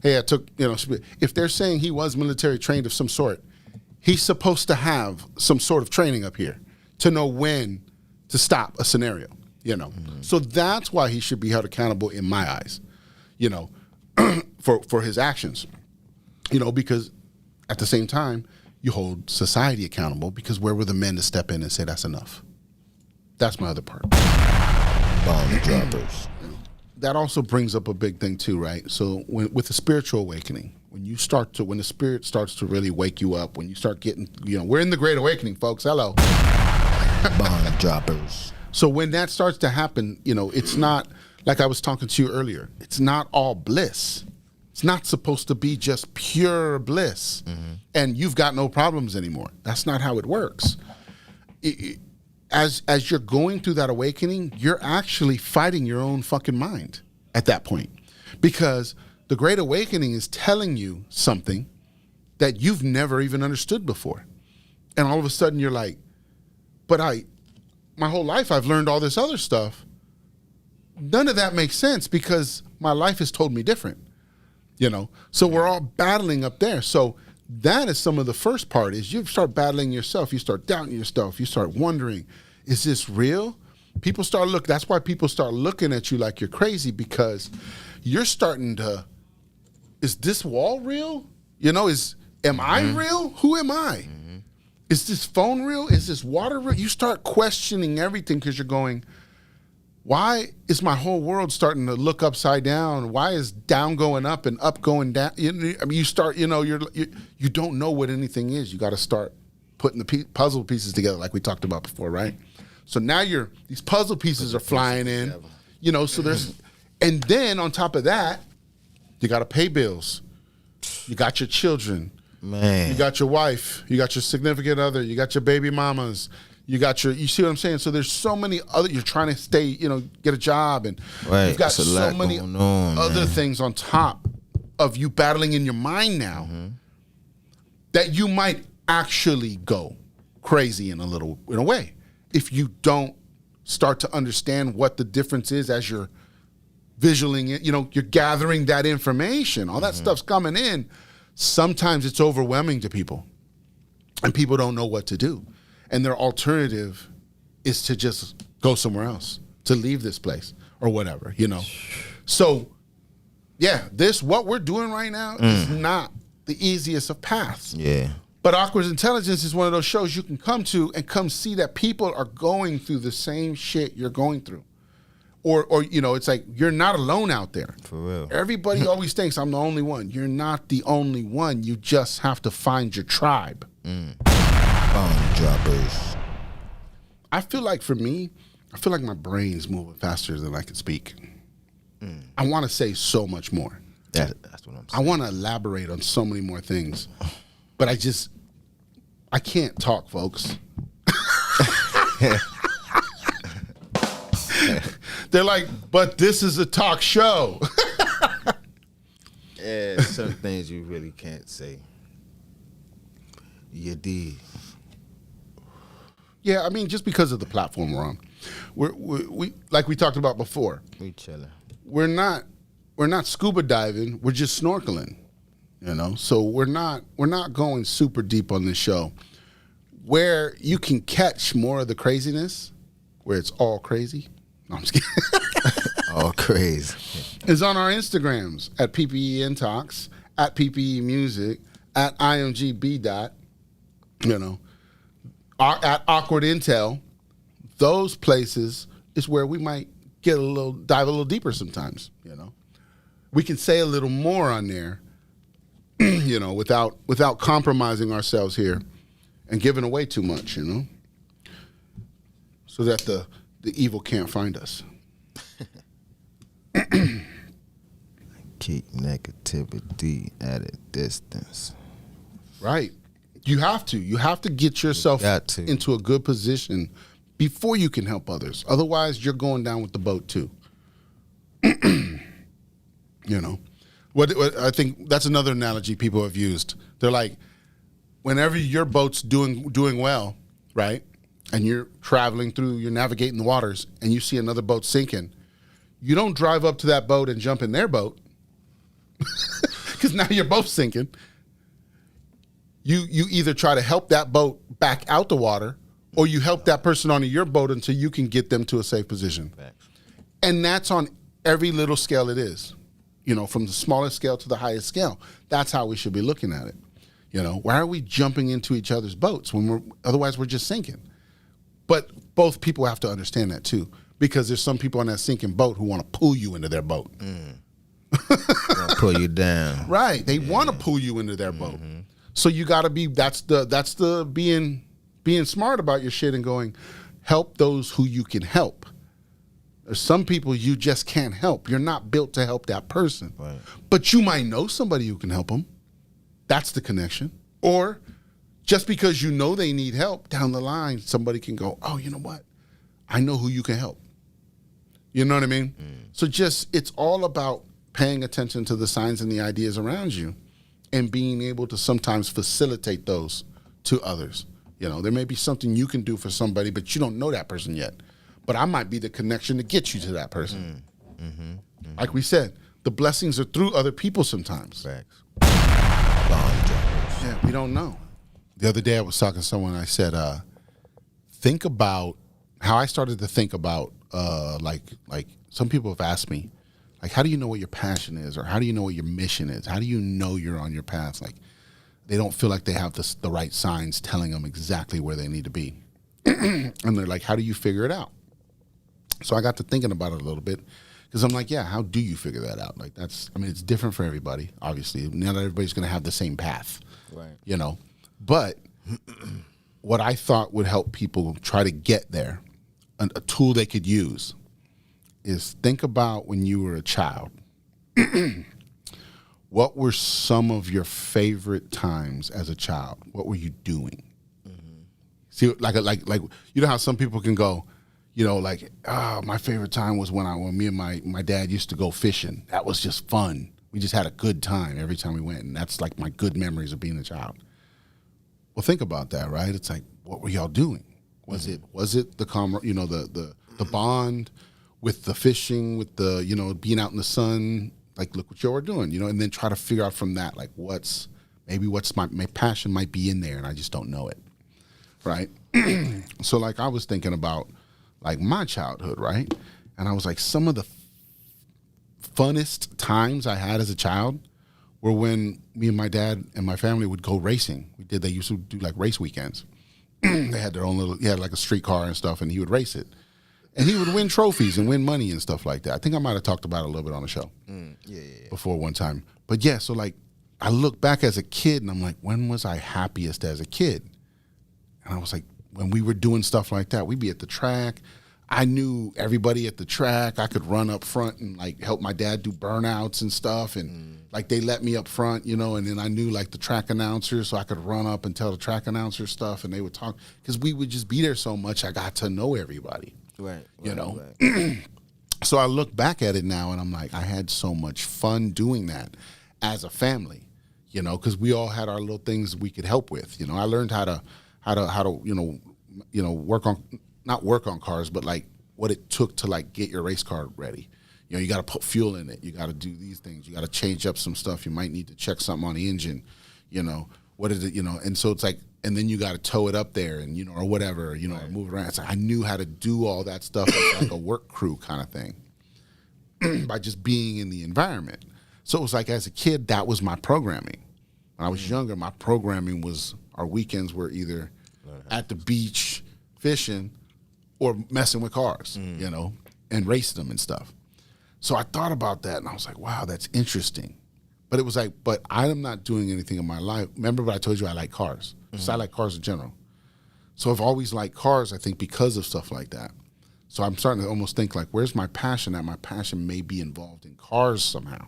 hey, I took, you know, if they're saying he was military trained of some sort, he's supposed to have some sort of training up here to know when to stop a scenario, you know? So that's why he should be held accountable in my eyes, you know, for his actions, you know, because at the same time, you hold society accountable because where were the men to step in and say that's enough? That's my other part. Bomb droppers. That also brings up a big thing too, right? So with the spiritual awakening, when the spirit starts to really wake you up, when you start getting, you know, we're in the Great Awakening, folks. Hello. Bomb droppers. So when that starts to happen, you know, it's not like I was talking to you earlier. It's not all bliss. It's not supposed to be just pure bliss and you've got no problems anymore. That's not how it works. As you're going through that awakening, you're actually fighting your own fucking mind at that point, because the Great Awakening is telling you something that you've never even understood before. And all of a sudden you're like, but my whole life I've learned all this other stuff. None of that makes sense because my life has told me different, you know? So we're all battling up there. So that is some of the first part is you start battling yourself. You start doubting yourself. You start wondering, is this real? That's why people start looking at you like you're crazy, because you're starting to, is this wall real? You know, am I real? Who am I? Is this phone real? Is this water real? You start questioning everything because you're going, why is my whole world starting to look upside down? Why is down going up and up going down? I mean, you start, you don't know what anything is. You got to start putting the puzzle pieces together like we talked about before, right? So now these puzzle pieces are flying in, you know, so and then on top of that, you got to pay bills. You got your children. Man. You got your wife. You got your significant other. You got your baby mamas. You see what I'm saying? So there's so many you're trying to stay, you know, get a job, and you've got so many other things on top of you battling in your mind now that you might actually go crazy in a way if you don't start to understand what the difference is as you're visualing it. You know, you're gathering that information. All that stuff's coming in. Sometimes it's overwhelming to people, and people don't know what to do. And their alternative is to just go somewhere else, to leave this place or whatever, you know. So, yeah, what we're doing right now is not the easiest of paths. Yeah. But Awkward Intelligence is one of those shows you can come to and come see that people are going through the same shit you're going through. Or you know, it's like you're not alone out there. For real. Everybody always thinks I'm the only one. You're not the only one. You just have to find your tribe. Bomb droppers. I feel like for me, my brain's moving faster than I can speak. I want to say so much more. That's what I'm saying. I want to elaborate on so many more things. But I can't talk, folks. They're like, but this is a talk show. Yeah, certain things you really can't say. You did. Yeah, I mean, just because of the platform we're on, we like we talked about before. We chilling. We're not scuba diving. We're just snorkeling, you know. So we're not going super deep on this show. Where you can catch more of the craziness, where it's all crazy. No, I'm just kidding. All crazy. Is on our Instagrams at ppeintox, at ppmusic, at BDot, you know, at AwkwardIntel. Those places is where we might dive a little deeper sometimes, you know. We can say a little more on there, you know, without compromising ourselves here and giving away too much, you know, so that the evil can't find us. Keep negativity at a distance. Right. You have to get yourself into a good position before you can help others. Otherwise, you're going down with the boat too. You know, what I think that's another analogy people have used. They're like, whenever your boat's doing well, right, and you're traveling through, you're navigating the waters, and you see another boat sinking, you don't drive up to that boat and jump in their boat, because now you're both sinking. You either try to help that boat back out the water, or you help that person onto your boat until you can get them to a safe position. And that's on every little scale it is. You know, from the smallest scale to the highest scale. That's how we should be looking at it. You know, why are we jumping into each other's boats when otherwise we're just sinking? But both people have to understand that too, because there's some people on that sinking boat who want to pull you into their boat. Pull you down. Right. They want to pull you into their boat. So you got to be, that's the being smart about your shit and going, help those who you can help. There's some people you just can't help. You're not built to help that person. Right. But you might know somebody who can help them. That's the connection. Or just because you know they need help, down the line, somebody can go, oh, you know what? I know who you can help. You know what I mean? So it's all about paying attention to the signs and the ideas around you and being able to sometimes facilitate those to others. You know, there may be something you can do for somebody, but you don't know that person yet. But I might be the connection to get you to that person. Like we said, the blessings are through other people sometimes. Facts. Yeah, we don't know. The other day I was talking to someone, I said, think about how I started to think about, like some people have asked me, like, how do you know what your passion is? Or how do you know what your mission is? How do you know you're on your path? Like, they don't feel like they have the right signs telling them exactly where they need to be. And they're like, how do you figure it out? So I got to thinking about it a little bit because I'm like, yeah, how do you figure that out? Like it's different for everybody, obviously. Not everybody's going to have the same path, Right. you know. But what I thought would help people try to get there, a tool they could use, is think about when you were a child. What were some of your favorite times as a child? What were you doing? See, like you know how some people can go, you know, like, my favorite time was when me and my dad used to go fishing. That was just fun. We just had a good time every time we went, and that's like my good memories of being a child. Well, think about that, right? It's like, what were y'all doing? Was it the you know, the bond with the fishing, with the, you know, being out in the sun? Like, look what y'all were doing, you know, and then try to figure out from that, like, what's my passion might be in there, and I just don't know it, right? So, like, I was thinking about, like, my childhood, right? And I was like, some of the funnest times I had as a child were when me and my dad and my family would go racing. They used to do, like, race weekends. They had their own he had, like, a street car and stuff, and he would race it. And he would win trophies and win money and stuff like that. I think I might have talked about it a little bit on the show before one time. But, yeah, so, like, I look back as a kid, and I'm like, when was I happiest as a kid? And I was like, when we were doing stuff like that, we'd be at the track. I knew everybody at the track. I could run up front and, like, help my dad do burnouts and stuff. And, like, they let me up front, you know, and then I knew, like, the track announcer, so I could run up and tell the track announcer stuff, and they would talk. Because we would just be there so much, I got to know everybody. Right. You know? Right. So I look back at it now, and I'm like, I had so much fun doing that as a family, you know, because we all had our little things we could help with. You know, I learned how to not work on cars, but, like, what it took to, like, get your race car ready. You know, you got to put fuel in it. You got to do these things. You got to change up some stuff. You might need to check something on the engine. You know, what is it? You know, and so it's like, and then you got to tow it up there, and, you know, or whatever, you know, or move it around. It's like I knew how to do all that stuff as, like, a work crew kind of thing by just being in the environment. So it was like, as a kid, that was my programming. When I was younger, my programming was, our weekends were either at the beach fishing or messing with cars, you know, and racing them and stuff. So I thought about that, and I was like, wow, that's interesting. But it was like, but I'm not doing anything in my life. Remember what I told you, I like cars. So I like cars in general. So I've always liked cars, I think, because of stuff like that. So I'm starting to almost think, like, where's my passion at? My passion may be involved in cars somehow.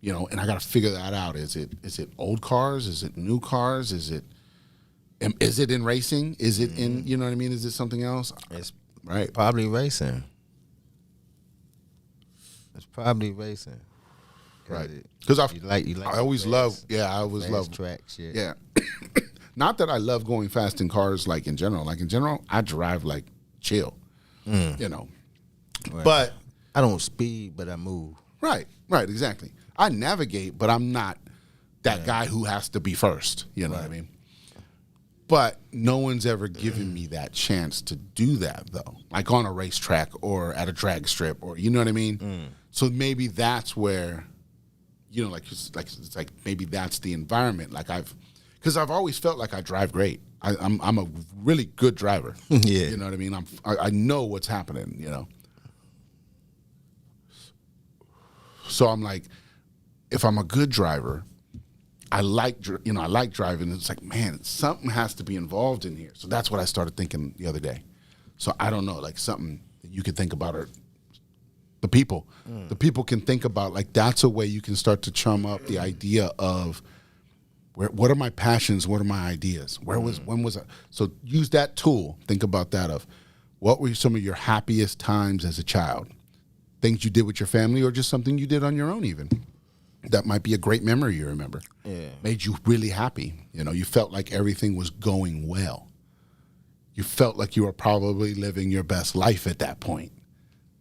You know, and I got to figure that out. Is it old cars? Is it new cars? Is it in racing? Is it in, you know what I mean? Is it something else? It's right. probably racing. It's probably racing. Right. Because I always love, I always fast love track shit. Yeah. Not that I love going fast in cars, like, in general. Like, in general, I drive, like, chill, you know. Right. But I don't speed, but I move. right, exactly. I navigate, but I'm not that guy who has to be first, you know what I mean? But no one's ever given me that chance to do that, though. Like, on a racetrack or at a drag strip, or, you know what I mean? So maybe that's where, you know, it's like maybe that's the environment. Like, because I've always felt like I drive great. I'm a really good driver. Yeah. You know what I mean? I know what's happening, you know? So I'm like, if I'm a good driver, I like driving. It's like, man, something has to be involved in here. So that's what I started thinking the other day. So I don't know, like, something that you could think about or The people. The people can think about, like, that's a way you can start to chum up the idea of what are my passions, what are my ideas? When was I? So use that tool. Think about that of what were some of your happiest times as a child? Things you did with your family or just something you did on your own even. That might be a great memory you remember. Yeah. Made you really happy. You know, you felt like everything was going well. You felt like you were probably living your best life at that point.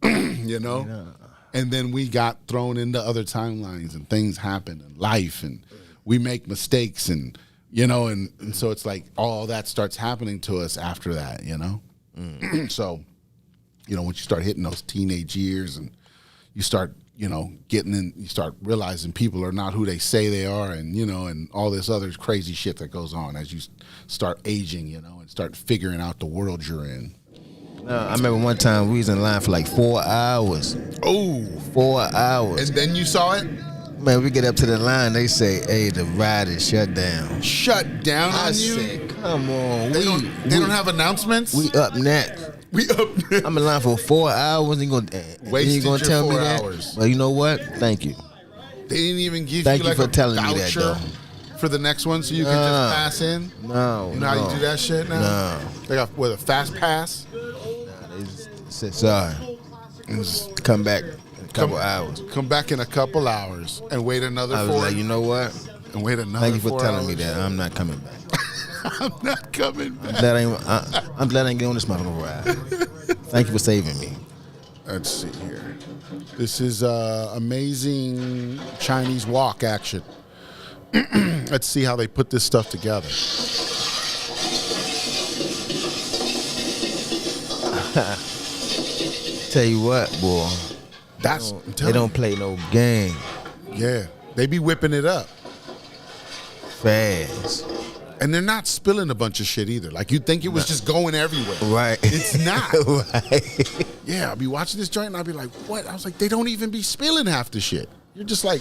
You know? Yeah. And then we got thrown into other timelines and things happen in life and we make mistakes and, you know, and so it's like all that starts happening to us after that, you know? So, you know, once you start hitting those teenage years and you start, you know, getting in, you start realizing people are not who they say they are and, you know, and all this other crazy shit that goes on as you start aging, you know, and start figuring out the world you're in. I remember one time we was in line for like 4 hours. Oh. 4 hours. And then you saw it? Man, we get up to the line, they say, hey, the ride is shut down. Shut down on you? I said, come on. They don't have announcements? We up next. I'm in line for 4 hours. You gonna tell me that? Hours. Well, you know what? Thank you. They didn't even give Thank you like for a telling voucher me that, though. For the next one so you can just pass in? No. You know how you do that shit now? No. They got, what, a fast pass? They just said, sorry. Come back in a couple hours. Come back in a couple hours and wait another 4 I was like, you know what? And wait another 4 Thank you for telling hours. me that. I'm not coming back. I'm not coming back. I'm glad I ain't get on this motherfucker ride. Thank you for saving me. Let's see here. This is amazing Chinese walk action. Let's see how they put this stuff together. Tell you what, boy. They don't play no game. Yeah. They be whipping it up. Fast. And they're not spilling a bunch of shit either. Like, you'd think it was just going everywhere. Right. It's not. Right. Yeah, I'll be watching this joint and I'll be like, what? I was like, they don't even be spilling half the shit. You're just like,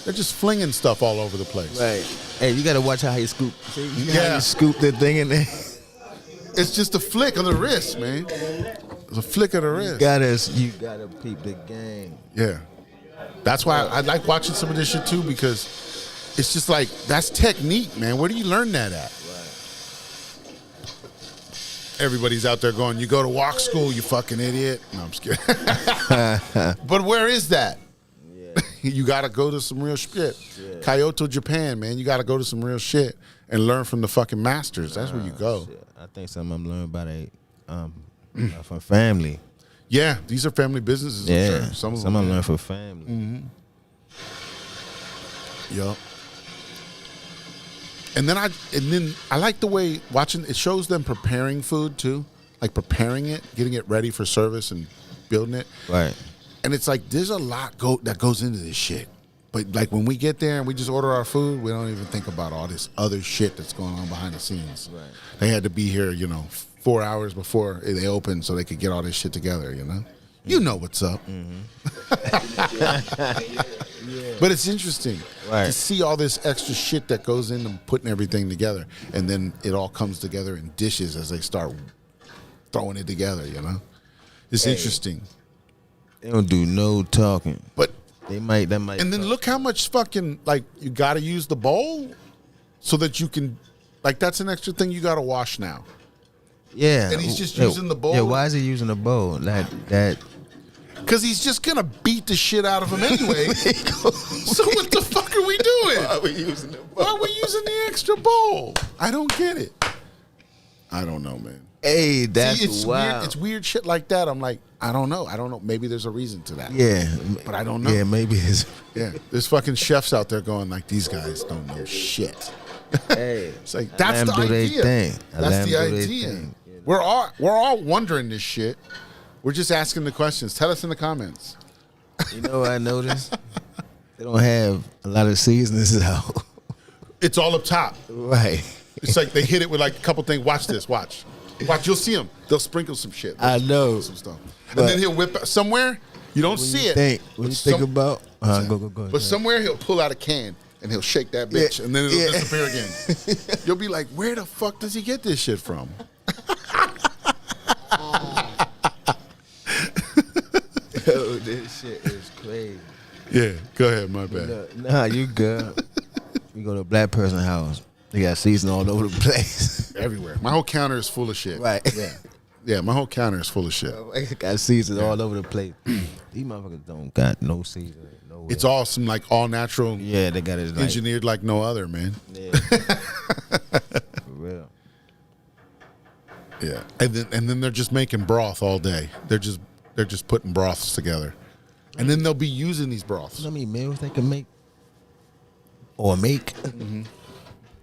they're just flinging stuff all over the place. Right. Hey, you got to watch how you scoop. See, how you scoop that thing in there. It's just a flick of the wrist, man. It's a flick of the wrist. You gotta peep the game. Yeah. That's why I like watching some of this shit too, because it's just like, that's technique, man. Where do you learn that at? Right. Everybody's out there going, you go to walk school, you fucking idiot. No, I'm just kidding. But where is that? Yeah. You gotta go to some real shit. Yeah. Kyoto, Japan, man. You gotta go to some real shit and learn from the fucking masters. That's where you go. Shit. I think some of them learn by from family. Yeah, these are family businesses. Yeah, sure. Some of them learn from family. Mm-hmm. Yup. And then I like the way watching it shows them preparing food too, like preparing it, getting it ready for service and building it. Right. And it's like there's a lot that goes into this shit. But like when we get there and we just order our food, we don't even think about all this other shit that's going on behind the scenes. Right. They had to be here, 4 hours before they opened so they could get all this shit together, You know what's up. Mm-hmm. But it's interesting to see all this extra shit that goes into putting everything together. And then it all comes together in dishes as they start throwing it together, It's interesting. They don't do no talking. But that might. And then look how much fucking, you got to use the bowl so that you can, that's an extra thing you got to wash now. Yeah. And he's just using the bowl. Yeah, why is he using the bowl? That. Because he's just going to beat the shit out of him anyway. So what the fuck are we doing? Why are we using the bowl? Why are we using the extra bowl? I don't get it. I don't know, man. Hey, that's it's wild. Weird. It's weird shit like that. I'm like, I don't know. Maybe there's a reason to that. Yeah. But I don't know. Yeah, maybe it's. Yeah. There's fucking chefs out there going these guys don't know shit. Hey. It's like, that's the idea. That's the idea. We're all wondering this shit. We're just asking the questions. Tell us in the comments. You know what I noticed? They don't have a lot of seasonings out. It's all up top. Right. It's like they hit it with a couple things. Watch this. Watch. You'll see them. They'll sprinkle some shit. I know. Some stuff. And then he'll whip out somewhere. You don't see it. When you think about. Go. But somewhere he'll pull out a can and he'll shake that bitch and then it'll disappear again. You'll be like, where the fuck does he get this shit from? This shit is crazy. Yeah, go ahead, my bad. Nah, you good. We go to a black person's house. They got season all over the place. Everywhere. My whole counter is full of shit. Right. Yeah, my whole counter is full of shit. Got season all over the place. These motherfuckers don't got no season. Nowhere. It's all some like all natural. Yeah, they got it like, engineered like no other, man. Yeah. For real. Yeah, and then they're just making broth all day. They're just putting broths together, and then they'll be using these broths. You know how many meals they can make? Or make?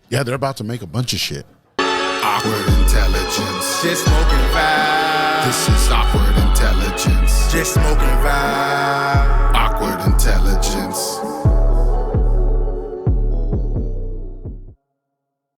Yeah, they're about to make a bunch of shit. Awkward intelligence. Just smoking vibes. This is awkward intelligence. Just smoking vibes.